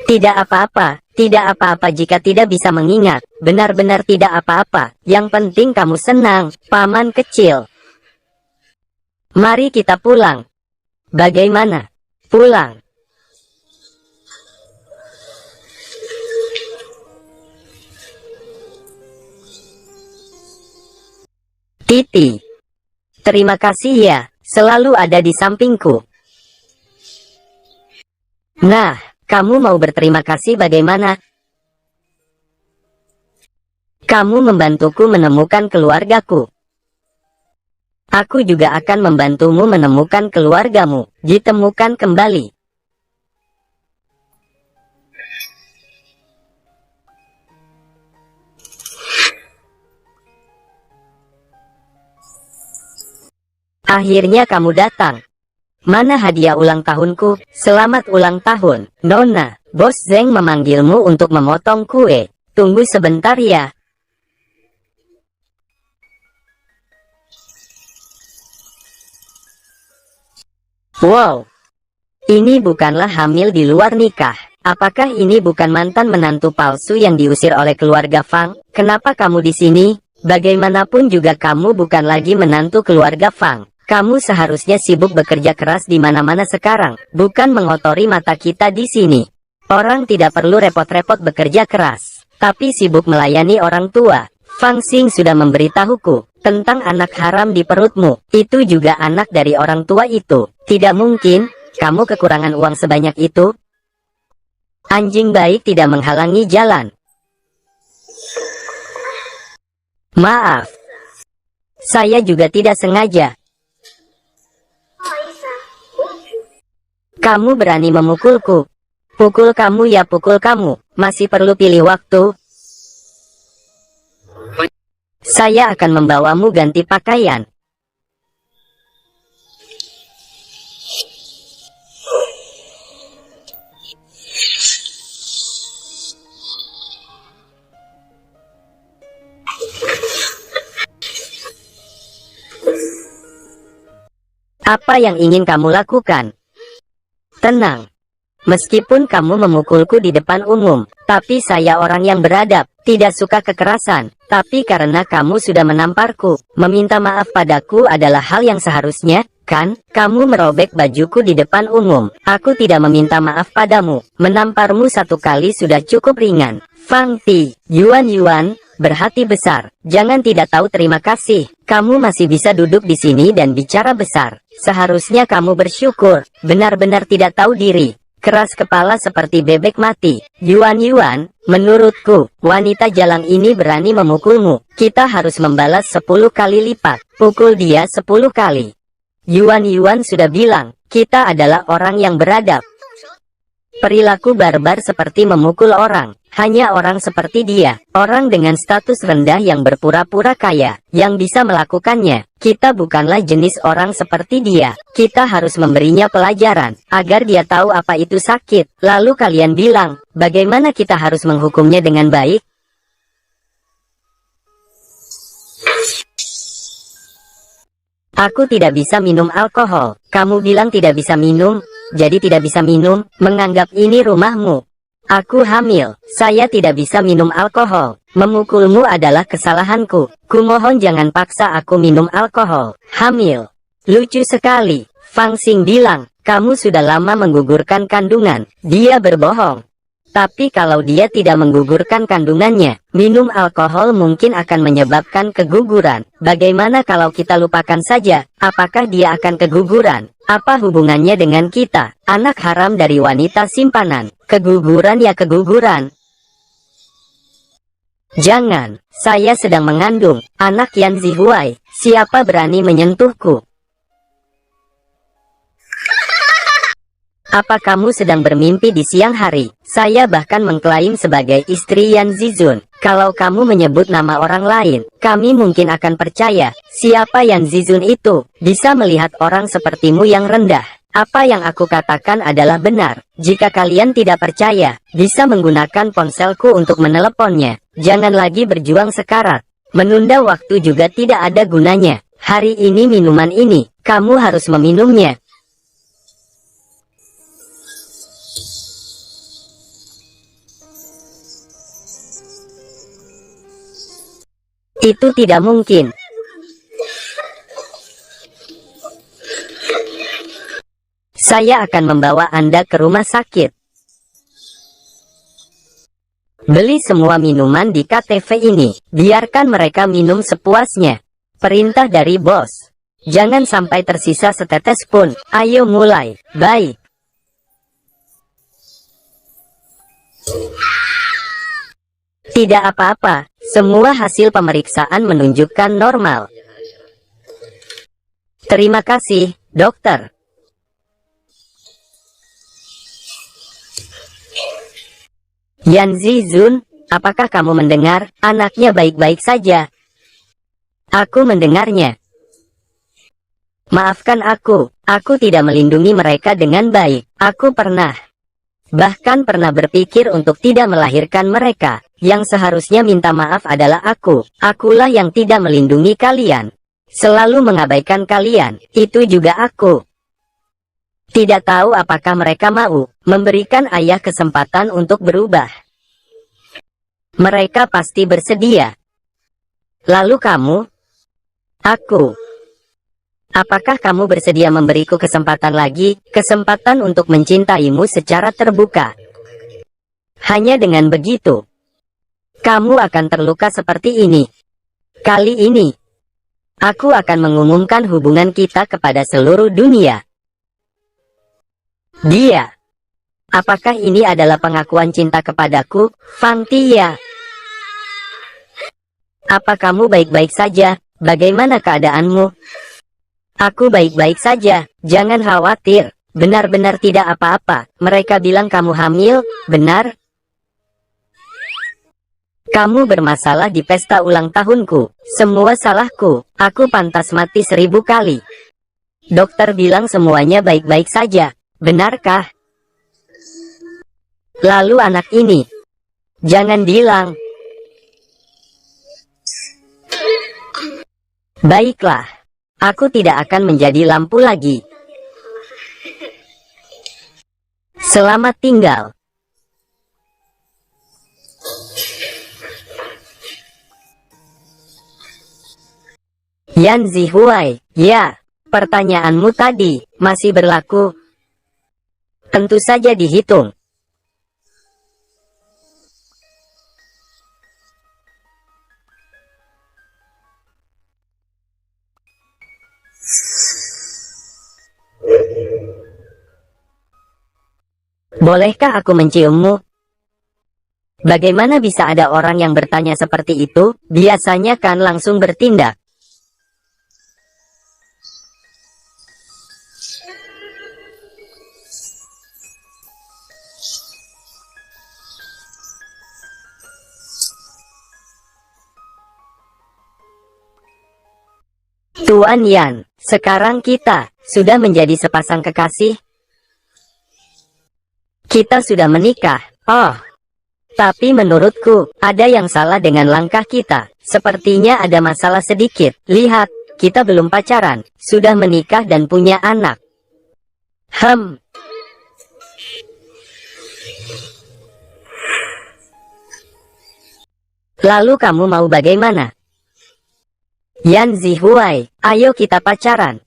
Tidak apa-apa jika tidak bisa mengingat. Benar-benar tidak apa-apa. Yang penting kamu senang, paman kecil. Mari kita pulang. Bagaimana? Pulang. Titi. Terima kasih ya, selalu ada di sampingku. Nah, kamu mau berterima kasih bagaimana? Kamu membantuku menemukan keluargaku. Aku juga akan membantumu menemukan keluargamu, ditemukan kembali. Akhirnya kamu datang. Mana hadiah ulang tahunku? Selamat ulang tahun, Nona. Bos Zeng memanggilmu untuk memotong kue. Tunggu sebentar ya. Wow, ini bukanlah hamil di luar nikah. Apakah ini bukan mantan menantu palsu yang diusir oleh keluarga Fang? Kenapa kamu di sini? Bagaimanapun juga kamu bukan lagi menantu keluarga Fang. Kamu seharusnya sibuk bekerja keras di mana-mana sekarang, bukan mengotori mata kita di sini. Orang tidak perlu repot-repot bekerja keras, tapi sibuk melayani orang tua. Fang Xing sudah memberitahuku tentang anak haram di perutmu. Itu juga anak dari orang tua itu. Tidak mungkin, kamu kekurangan uang sebanyak itu. Anjing baik tidak menghalangi jalan. Maaf. Saya juga tidak sengaja. Kamu berani memukulku. Pukul kamu ya pukul kamu. Masih perlu pilih waktu. Saya akan membawamu ganti pakaian. Apa yang ingin kamu lakukan? Tenang. Meskipun kamu memukulku di depan umum, tapi saya orang yang beradab, tidak suka kekerasan. Tapi karena kamu sudah menamparku, meminta maaf padaku adalah hal yang seharusnya, kan? Kamu merobek bajuku di depan umum. Aku tidak meminta maaf padamu. Menamparmu satu kali sudah cukup ringan. Fang Ti, Yuan, berhati besar. Jangan tidak tahu terima kasih. Kamu masih bisa duduk di sini dan bicara besar. Seharusnya kamu bersyukur. Benar-benar tidak tahu diri. Keras kepala seperti bebek mati. Yuan, menurutku, wanita jalang ini berani memukulmu. Kita harus membalas 10 kali lipat. Pukul dia 10 kali. Yuan sudah bilang, kita adalah orang yang beradab. Perilaku barbar seperti memukul orang. Hanya orang seperti dia, orang dengan status rendah yang berpura-pura kaya, yang bisa melakukannya. Kita bukanlah jenis orang seperti dia. Kita harus memberinya pelajaran, agar dia tahu apa itu sakit. Lalu kalian bilang, bagaimana kita harus menghukumnya dengan baik? Aku tidak bisa minum alkohol. Kamu bilang tidak bisa minum, jadi tidak bisa minum, menganggap ini rumahmu. Aku hamil, saya tidak bisa minum alkohol. Memukulmu adalah kesalahanku. Kumohon jangan paksa aku minum alkohol. Hamil. Lucu sekali. Fang Xing bilang, kamu sudah lama menggugurkan kandungan. Dia berbohong. Tapi kalau dia tidak menggugurkan kandungannya, minum alkohol mungkin akan menyebabkan keguguran. Bagaimana kalau kita lupakan saja, apakah dia akan keguguran? Apa hubungannya dengan kita, anak haram dari wanita simpanan? Keguguran ya keguguran. Jangan, saya sedang mengandung, anak Yan Zihuai. Siapa berani menyentuhku? Apa kamu sedang bermimpi di siang hari? Saya bahkan mengklaim sebagai istri Yan Zizun. Kalau kamu menyebut nama orang lain, kami mungkin akan percaya. Siapa Yan Zizun itu? Bisa melihat orang sepertimu yang rendah. Apa yang aku katakan adalah benar. Jika kalian tidak percaya, bisa menggunakan ponselku untuk meneleponnya. Jangan lagi berjuang sekarat. Menunda waktu juga tidak ada gunanya. Hari ini minuman ini, kamu harus meminumnya. Itu tidak mungkin. Saya akan membawa Anda ke rumah sakit. Beli semua minuman di KTV ini. Biarkan mereka minum sepuasnya. Perintah dari bos. Jangan sampai tersisa setetes pun. Ayo mulai. Baik. Tidak apa-apa, semua hasil pemeriksaan menunjukkan normal. Terima kasih, dokter. Yan Zizun, apakah kamu mendengar? Anaknya baik-baik saja. Aku mendengarnya. Maafkan aku tidak melindungi mereka dengan baik. Aku bahkan pernah berpikir untuk tidak melahirkan mereka. Yang seharusnya minta maaf adalah aku. Akulah yang tidak melindungi kalian. Selalu mengabaikan kalian. Itu juga aku. Tidak tahu apakah mereka mau memberikan ayah kesempatan untuk berubah. Mereka pasti bersedia. Lalu kamu? Aku. Apakah kamu bersedia memberiku kesempatan lagi, kesempatan untuk mencintaimu secara terbuka? Hanya dengan begitu, kamu akan terluka seperti ini. Kali ini, aku akan mengumumkan hubungan kita kepada seluruh dunia. Dia. Apakah ini adalah pengakuan cinta kepadaku, Fang Tia? Apa kamu baik-baik saja? Bagaimana keadaanmu? Aku baik-baik saja, jangan khawatir. Benar-benar tidak apa-apa. Mereka bilang kamu hamil, benar? Kamu bermasalah di pesta ulang tahunku. Semua salahku. Aku pantas mati 1000 kali. Dokter bilang semuanya baik-baik saja. Benarkah? Lalu anak ini. Jangan bilang. Baiklah. Aku tidak akan menjadi lampu lagi. Selamat tinggal. Yan Zihuai, ya, pertanyaanmu tadi masih berlaku. Tentu saja dihitung. Bolehkah aku menciummu? Bagaimana bisa ada orang yang bertanya seperti itu? Biasanya kan langsung bertindak. Tuan Yan, sekarang kita sudah menjadi sepasang kekasih. Kita sudah menikah. Oh, tapi menurutku, ada yang salah dengan langkah kita. Sepertinya ada masalah sedikit. Lihat, kita belum pacaran, sudah menikah dan punya anak. Lalu kamu mau bagaimana? Yan Zihuai, ayo kita pacaran.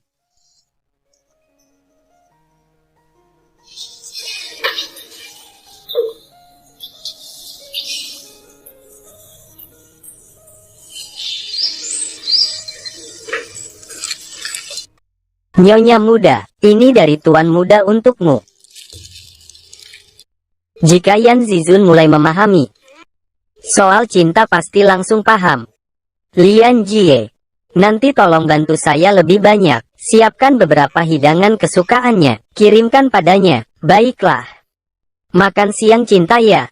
Nyonya muda, ini dari tuan muda untukmu. Jika Yan Zizun mulai memahami soal cinta pasti langsung paham. Lian Jie, nanti tolong bantu saya lebih banyak. Siapkan beberapa hidangan kesukaannya. Kirimkan padanya. Baiklah. Makan siang cinta ya.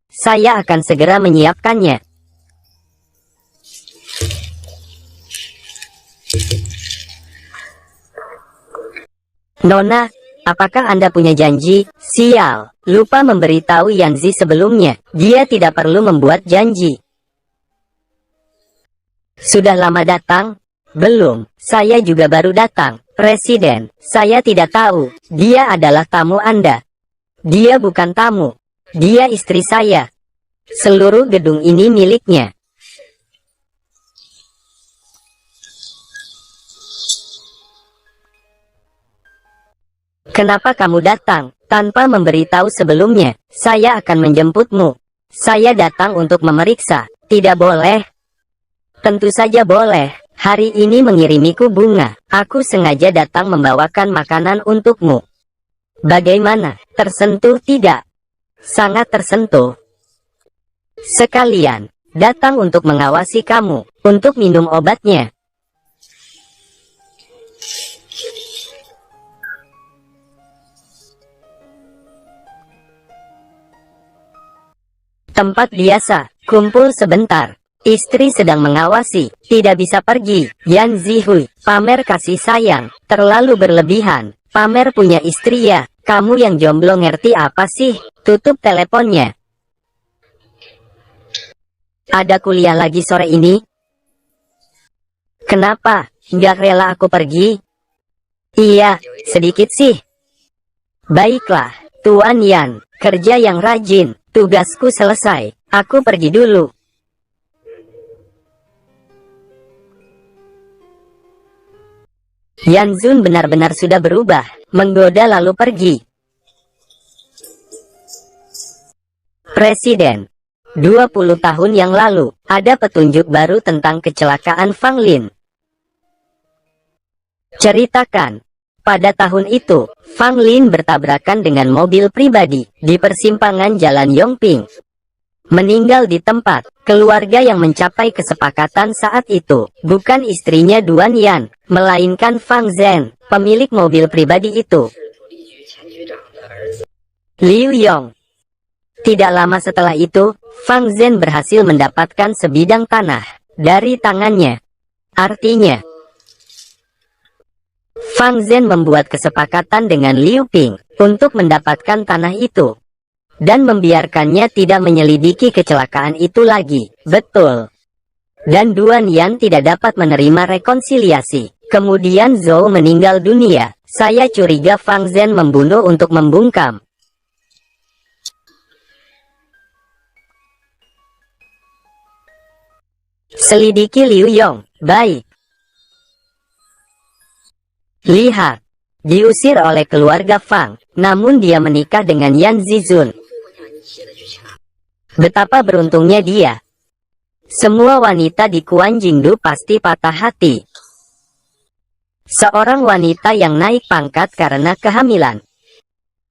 Saya akan segera menyiapkannya. Nona, apakah Anda punya janji? Sial, lupa memberitahu Yanzi sebelumnya. Dia tidak perlu membuat janji. Sudah lama datang? Belum, saya juga baru datang. Presiden, saya tidak tahu. Dia adalah tamu Anda. Dia bukan tamu. Dia istri saya. Seluruh gedung ini miliknya. Kenapa kamu datang tanpa memberitahu sebelumnya? Saya akan menjemputmu. Saya datang untuk memeriksa. Tidak boleh? Tentu saja boleh. Hari ini mengirimiku bunga. Aku sengaja datang membawakan makanan untukmu. Bagaimana? Tersentuh tidak? Sangat tersentuh. Sekalian, datang untuk mengawasi kamu, untuk minum obatnya. Tempat biasa, kumpul sebentar. Istri sedang mengawasi, tidak bisa pergi. Yan Zihui, pamer kasih sayang, terlalu berlebihan. Pamer punya istri ya, kamu yang jomblo ngerti apa sih? Tutup teleponnya. Ada kuliah lagi sore ini? Kenapa? Nggak rela aku pergi? Iya, sedikit sih. Baiklah, Tuan Yan, kerja yang rajin. Tugasku selesai, aku pergi dulu. Yan Zun benar-benar sudah berubah, menggoda lalu pergi. Presiden, 20 tahun yang lalu, ada petunjuk baru tentang kecelakaan Fang Lin. Ceritakan. Pada tahun itu, Fang Lin bertabrakan dengan mobil pribadi di persimpangan Jalan Yongping. Meninggal di tempat. Keluarga yang mencapai kesepakatan saat itu bukan istrinya Duan Yan, melainkan Fang Zhen, pemilik mobil pribadi itu. Liu Yong. Tidak lama setelah itu, Fang Zhen berhasil mendapatkan sebidang tanah dari tangannya. Artinya, Fang Zhen membuat kesepakatan dengan Liu Ping untuk mendapatkan tanah itu dan membiarkannya tidak menyelidiki kecelakaan itu lagi. Betul. Dan Duan Yan tidak dapat menerima rekonsiliasi. Kemudian Zhou meninggal dunia. Saya curiga Fang Zhen membunuh untuk membungkam. Selidiki Liu Yong. Baik. Lihat, diusir oleh keluarga Fang, namun dia menikah dengan Yan Zizun. Betapa beruntungnya dia. Semua wanita di Kuan Jingdu pasti patah hati. Seorang wanita yang naik pangkat karena kehamilan.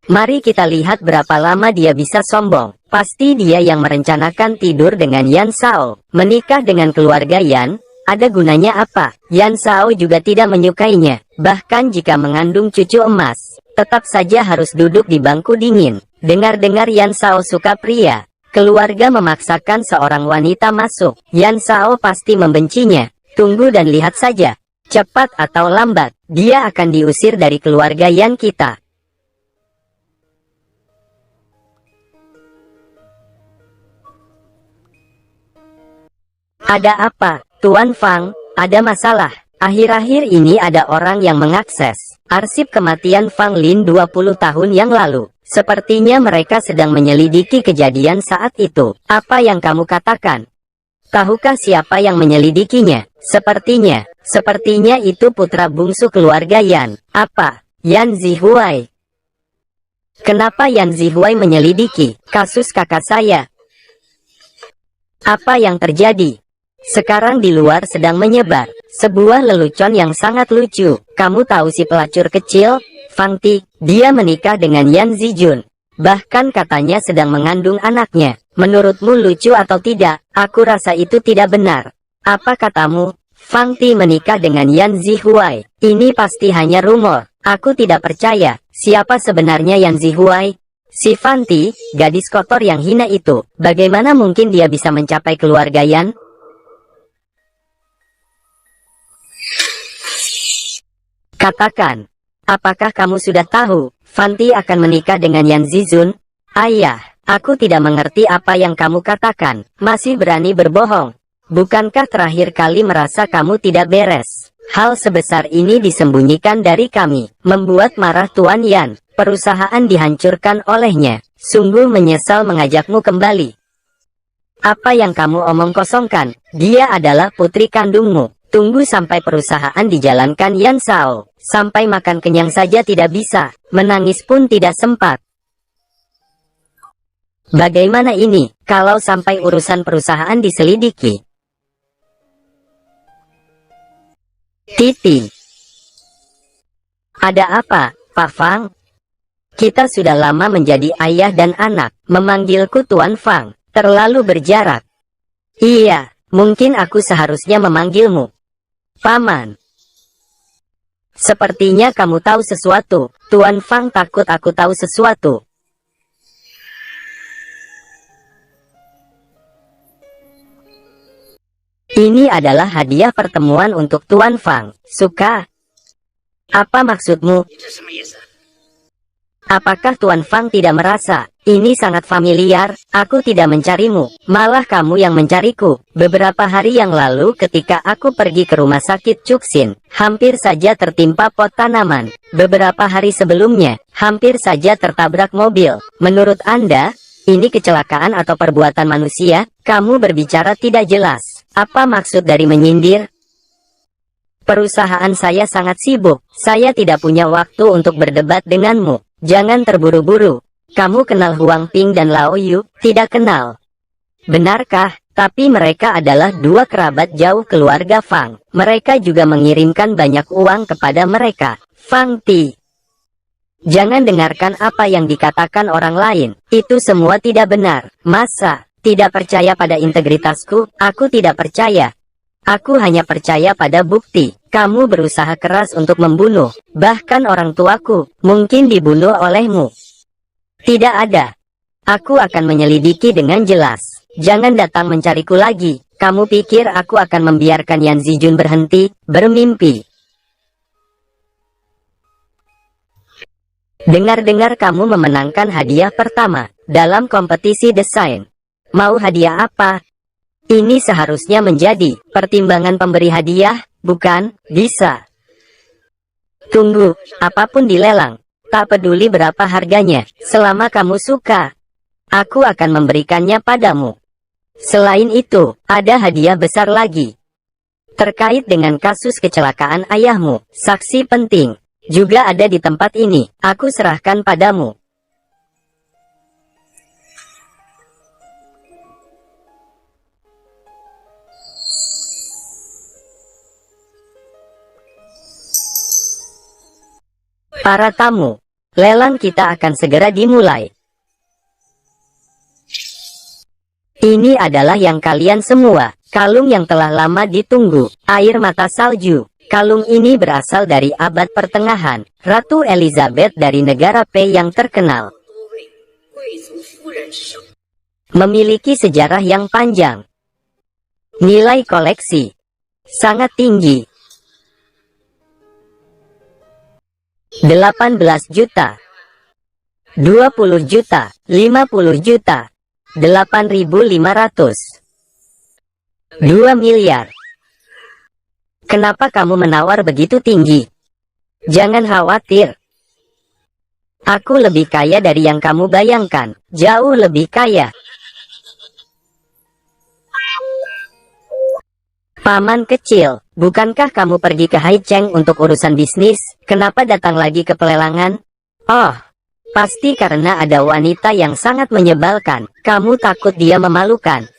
Mari kita lihat berapa lama dia bisa sombong. Pasti dia yang merencanakan tidur dengan Yan Sao. Menikah dengan keluarga Yan, ada gunanya apa? Yan Sao juga tidak menyukainya. Bahkan jika mengandung cucu emas, tetap saja harus duduk di bangku dingin. Dengar-dengar Yan Sao suka pria. Keluarga memaksakan seorang wanita masuk. Yan Sao pasti membencinya. Tunggu dan lihat saja. Cepat atau lambat, dia akan diusir dari keluarga Yan kita. Ada apa, Tuan Fang? Ada masalah. Akhir-akhir ini ada orang yang mengakses arsip kematian Fang Lin 20 tahun yang lalu. Sepertinya mereka sedang menyelidiki kejadian saat itu. Apa yang kamu katakan? Tahukah siapa yang menyelidikinya? Sepertinya itu putra bungsu keluarga Yan. Apa? Yan Zihuai. Kenapa Yan Zihuai menyelidiki kasus kakak saya? Apa yang terjadi? Sekarang di luar sedang menyebar sebuah lelucon yang sangat lucu. Kamu tahu si pelacur kecil, Fang Ti? Dia menikah dengan Yan Zijun. Bahkan katanya sedang mengandung anaknya. Menurutmu lucu atau tidak? Aku rasa itu tidak benar. Apa katamu? Fang Ti menikah dengan Yan Zihuai. Ini pasti hanya rumor. Aku tidak percaya. Siapa sebenarnya Yan Zihuai? Si Fang Ti, gadis kotor yang hina itu. Bagaimana mungkin dia bisa mencapai keluarga Yan? Katakan, apakah kamu sudah tahu, Fang Ti akan menikah dengan Yan Zizun? Ayah, aku tidak mengerti apa yang kamu katakan, masih berani berbohong. Bukankah terakhir kali merasa kamu tidak beres? Hal sebesar ini disembunyikan dari kami, membuat marah Tuan Yan. Perusahaan dihancurkan olehnya. Sungguh menyesal mengajakmu kembali. Apa yang kamu omong kosongkan? Dia adalah putri kandungmu. Tunggu sampai perusahaan dijalankan Yan Sao. Sampai makan kenyang saja tidak bisa. Menangis pun tidak sempat. Bagaimana ini, kalau sampai urusan perusahaan diselidiki? Titi. Ada apa, Pak Fang? Kita sudah lama menjadi ayah dan anak. Memanggilku Tuan Fang. terlalu berjarak. Iya, mungkin aku seharusnya memanggilmu Paman. Sepertinya kamu tahu sesuatu. Tuan Fang takut aku tahu sesuatu. Ini adalah hadiah pertemuan untuk Tuan Fang. Suka? Apa maksudmu? Apakah Tuan Fang tidak merasa ini sangat familiar? Aku tidak mencarimu, malah kamu yang mencariku. Beberapa hari yang lalu ketika aku pergi ke rumah sakit Cuksin, hampir saja tertimpa pot tanaman. Beberapa hari sebelumnya, hampir saja tertabrak mobil. Menurut Anda, ini kecelakaan atau perbuatan manusia? Kamu berbicara tidak jelas. Apa maksud dari menyindir? Perusahaan saya sangat sibuk. Saya tidak punya waktu untuk berdebat denganmu. Jangan terburu-buru. Kamu kenal Huang Ping dan Lao Yu? Tidak kenal. Benarkah? Tapi mereka adalah dua kerabat jauh keluarga Fang. Mereka juga mengirimkan banyak uang kepada mereka. Fang Ti. Jangan dengarkan apa yang dikatakan orang lain. Itu semua tidak benar. Masa tidak percaya pada integritasku? Aku tidak percaya. Aku hanya percaya pada bukti. Kamu berusaha keras untuk membunuh, bahkan orang tuaku, mungkin dibunuh olehmu. Tidak ada. Aku akan menyelidiki dengan jelas. Jangan datang mencariku lagi. Kamu pikir aku akan membiarkan Yan Zijun berhenti bermimpi? Dengar-dengar kamu memenangkan hadiah pertama dalam kompetisi desain. Mau hadiah apa? Ini seharusnya menjadi pertimbangan pemberi hadiah, bukan? Bisa. Tunggu, apapun dilelang. Tak peduli berapa harganya, selama kamu suka, aku akan memberikannya padamu. Selain itu, ada hadiah besar lagi. Terkait dengan kasus kecelakaan ayahmu, saksi penting juga ada di tempat ini. Aku serahkan padamu. Para tamu, lelang kita akan segera dimulai. Ini adalah yang kalian semua, kalung yang telah lama ditunggu, air mata salju. Kalung ini berasal dari abad pertengahan, Ratu Elizabeth dari negara P yang terkenal. Memiliki sejarah yang panjang. Nilai koleksi sangat tinggi. 18 juta, 20 juta, 50 juta, 8.500, 2 miliar. Kenapa kamu menawar begitu tinggi? Jangan khawatir. Aku lebih kaya dari yang kamu bayangkan, jauh lebih kaya. Paman kecil, bukankah kamu pergi ke Haicheng untuk urusan bisnis? Kenapa datang lagi ke pelelangan? Oh, pasti karena ada wanita yang sangat menyebalkan. Kamu takut dia memalukan?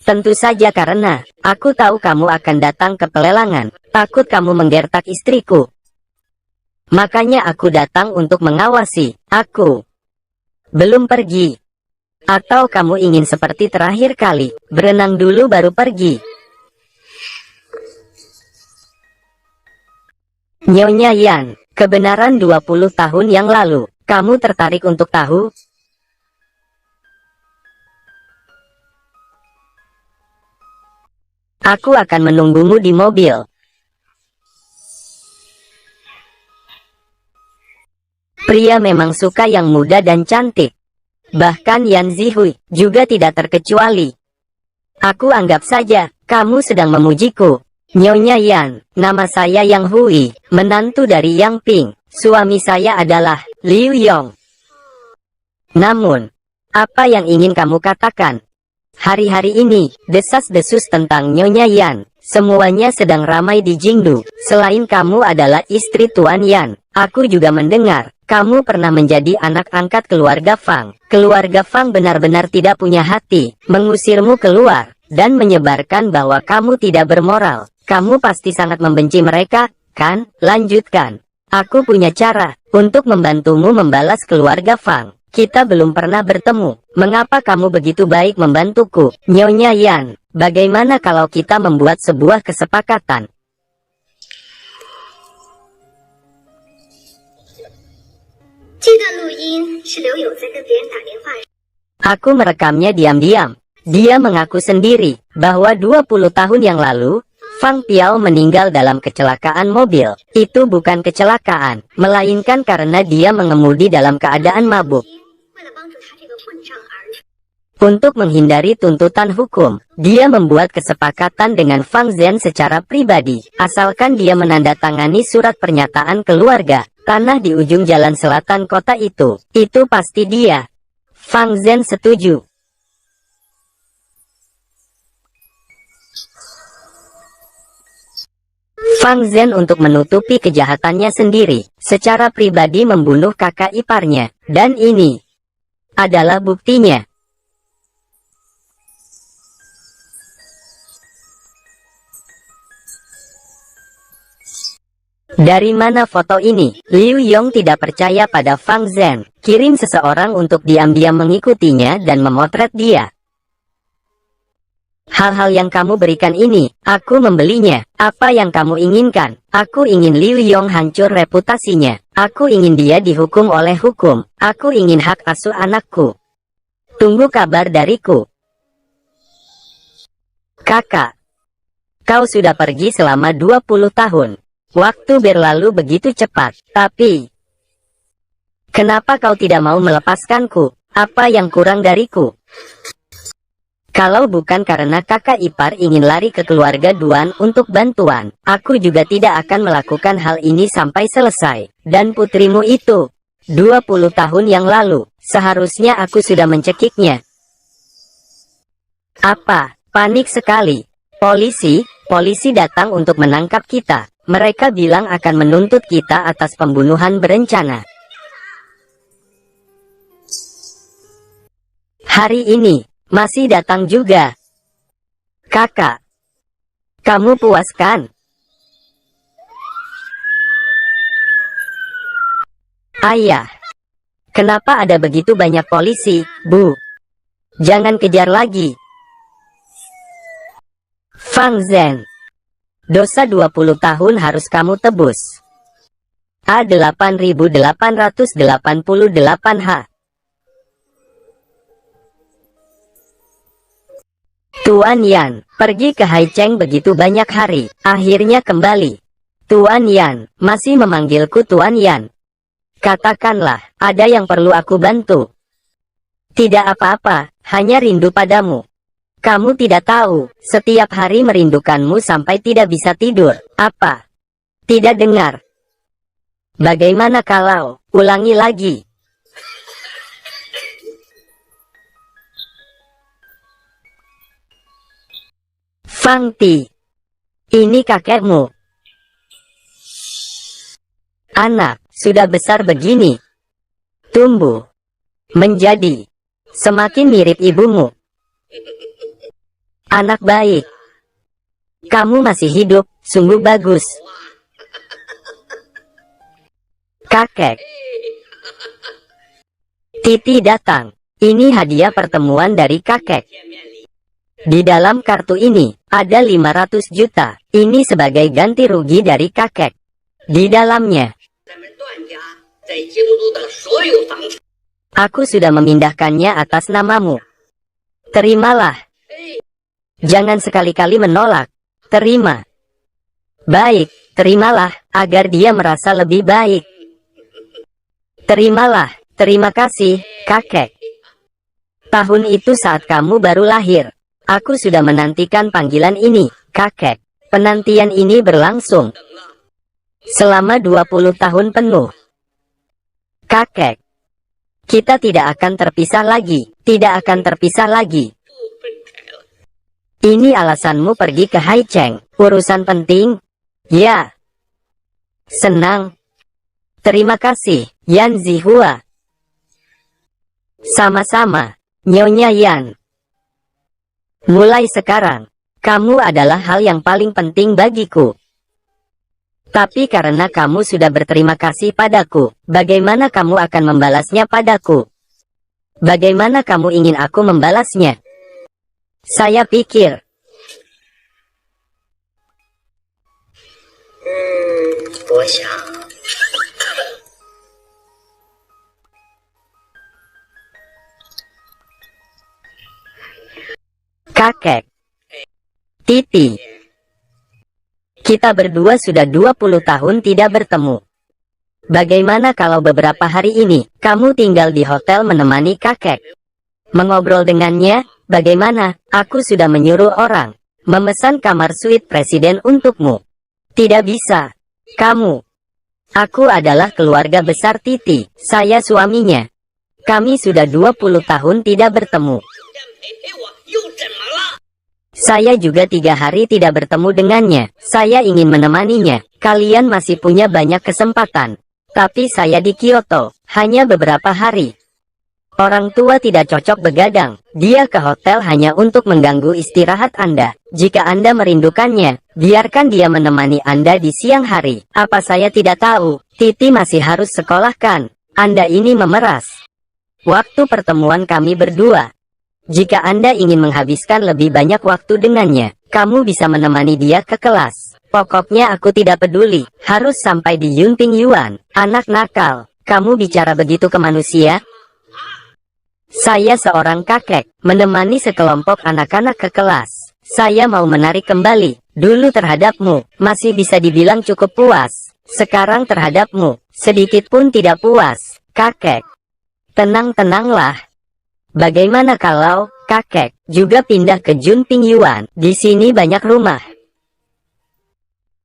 Tentu saja karena aku tahu kamu akan datang ke pelelangan. Takut kamu menggertak istriku. Makanya aku datang untuk mengawasi. Aku belum pergi. Atau kamu ingin seperti terakhir kali, berenang dulu baru pergi? Nyonya Yan, kebenaran 20 tahun yang lalu, kamu tertarik untuk tahu? Aku akan menunggumu di mobil. Pria memang suka yang muda dan cantik. Bahkan Yan Zihui juga tidak terkecuali. Aku anggap saja, kamu sedang memujiku. Nyonya Yan, nama saya Yang Hui, menantu dari Yang Ping. Suami saya adalah Liu Yong. Namun, apa yang ingin kamu katakan? Hari-hari ini, desas-desus tentang Nyonya Yan, semuanya sedang ramai di Jingdu. Selain kamu adalah istri Tuan Yan, aku juga mendengar, kamu pernah menjadi anak angkat keluarga Fang. Keluarga Fang benar-benar tidak punya hati, mengusirmu keluar, dan menyebarkan bahwa kamu tidak bermoral. Kamu pasti sangat membenci mereka, kan? Lanjutkan. Aku punya cara untuk membantumu membalas keluarga Fang. Kita belum pernah bertemu. Mengapa kamu begitu baik membantuku, Nyonya Yan? Bagaimana kalau kita membuat sebuah kesepakatan? Aku merekamnya diam-diam. Dia mengaku sendiri bahwa 20 tahun yang lalu, Fang Piao meninggal dalam kecelakaan mobil. Itu bukan kecelakaan, melainkan karena dia mengemudi dalam keadaan mabuk. Untuk menghindari tuntutan hukum, dia membuat kesepakatan dengan Fang Zhen secara pribadi. Asalkan dia menandatangani surat pernyataan keluarga, tanah di ujung jalan selatan kota itu pasti dia. Fang Zhen setuju. Fang Zhen untuk menutupi kejahatannya sendiri, secara pribadi membunuh kakak iparnya, dan ini adalah buktinya. Dari mana foto ini? Liu Yong tidak percaya pada Fang Zhen. Kirim seseorang untuk diam-diam mengikutinya dan memotret dia. Hal-hal yang kamu berikan ini, aku membelinya. Apa yang kamu inginkan? Aku ingin Liu Yong hancur reputasinya. Aku ingin dia dihukum oleh hukum. Aku ingin hak asuh anakku. Tunggu kabar dariku. Kakak, kau sudah pergi selama 20 tahun. Waktu berlalu begitu cepat, tapi kenapa kau tidak mau melepaskanku? Apa yang kurang dariku? Kalau bukan karena kakak ipar ingin lari ke keluarga Duan untuk bantuan, aku juga tidak akan melakukan hal ini sampai selesai. Dan putrimu itu, 20 tahun yang lalu, seharusnya aku sudah mencekiknya. Apa? Panik sekali. Polisi datang untuk menangkap kita. Mereka bilang akan menuntut kita atas pembunuhan berencana. Hari ini, masih datang juga. Kakak, kamu puas kan? Ayah, kenapa ada begitu banyak polisi, Bu? Jangan kejar lagi. Fang Zhen, dosa 20 tahun harus kamu tebus. A8888H. Tuan Yan, pergi ke Haicheng begitu banyak hari, akhirnya kembali. Tuan Yan, masih memanggilku Tuan Yan. Katakanlah, ada yang perlu aku bantu. Tidak apa-apa, hanya rindu padamu. Kamu tidak tahu, setiap hari merindukanmu sampai tidak bisa tidur. Apa? Tidak dengar. Bagaimana kalau, ulangi lagi. Fang Ti, ini kakekmu. Anak, sudah besar begini. Tumbuh. Menjadi. Semakin mirip ibumu. Anak baik. Kamu masih hidup, sungguh bagus. Kakek. Titi datang. Ini hadiah pertemuan dari kakek. Di dalam kartu ini, ada 500 juta. Ini sebagai ganti rugi dari kakek. Di dalamnya, aku sudah memindahkannya atas namamu. Terimalah. Jangan sekali-kali menolak. Terima. Baik, terimalah, agar dia merasa lebih baik. Terimalah. Terima kasih, kakek. Tahun itu saat kamu baru lahir. Aku sudah menantikan panggilan ini, kakek. Penantian ini berlangsung selama 20 tahun penuh. Kakek, kita tidak akan terpisah lagi. Tidak akan terpisah lagi. Ini alasanmu pergi ke Haicheng. Urusan penting? Ya. Senang. Terima kasih, Yan Zihua. Sama-sama, Nyonya Yan. Mulai sekarang, kamu adalah hal yang paling penting bagiku. Tapi karena kamu sudah berterima kasih padaku, bagaimana kamu akan membalasnya padaku? Bagaimana kamu ingin aku membalasnya? Saya pikir. Kakek. Titi. Kita berdua sudah 20 tahun tidak bertemu. Bagaimana kalau beberapa hari ini, kamu tinggal di hotel menemani kakek? Mengobrol dengannya, bagaimana? Aku sudah menyuruh orang memesan kamar suite presiden untukmu. Tidak bisa. Kamu. Aku adalah keluarga besar Titi. Saya suaminya. Kami sudah 20 tahun tidak bertemu. Saya juga 3 hari tidak bertemu dengannya. Saya ingin menemaninya. Kalian masih punya banyak kesempatan. Tapi saya di Kyoto, hanya beberapa hari. Orang tua tidak cocok begadang. Dia ke hotel hanya untuk mengganggu istirahat Anda. Jika Anda merindukannya, biarkan dia menemani Anda di siang hari. Apa saya tidak tahu? Titi masih harus sekolahkan. Anda ini memeras waktu pertemuan kami berdua. Jika Anda ingin menghabiskan lebih banyak waktu dengannya, kamu bisa menemani dia ke kelas. Pokoknya aku tidak peduli. Harus sampai di Yunting Yuan. Anak nakal. Kamu bicara begitu ke manusia? Saya seorang kakek, menemani sekelompok anak-anak ke kelas. Saya mau menarik kembali. Dulu terhadapmu, masih bisa dibilang cukup puas. Sekarang terhadapmu, sedikit pun tidak puas. Kakek. Tenang-tenanglah. Bagaimana kalau, kakek, juga pindah ke Junping Yuan? Di sini banyak rumah.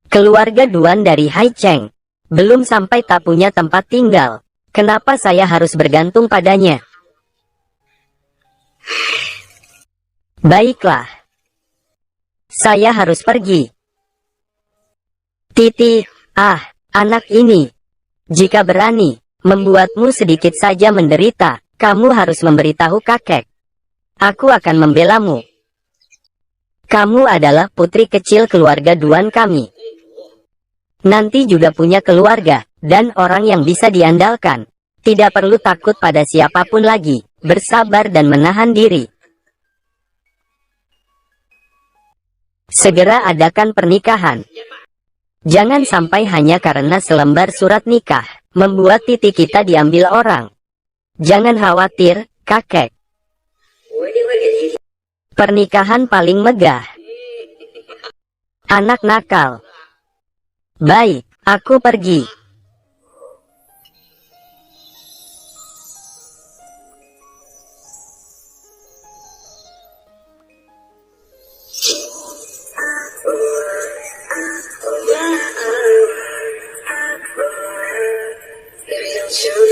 Keluarga Duan dari Haicheng. Belum sampai tak punya tempat tinggal. Kenapa saya harus bergantung padanya? Baiklah. Saya harus pergi. Titi, anak ini. Jika berani membuatmu sedikit saja menderita, kamu harus memberitahu kakek. Aku akan membelamu. Kamu adalah putri kecil keluarga Duan kami. Nanti juga punya keluarga, dan orang yang bisa diandalkan. Tidak perlu takut pada siapapun lagi. Bersabar dan menahan diri. Segera adakan pernikahan. Jangan sampai hanya karena selembar surat nikah, membuat Titi kita diambil orang. Jangan khawatir, kakek. Pernikahan paling megah. Anak nakal. Baik, aku pergi. True.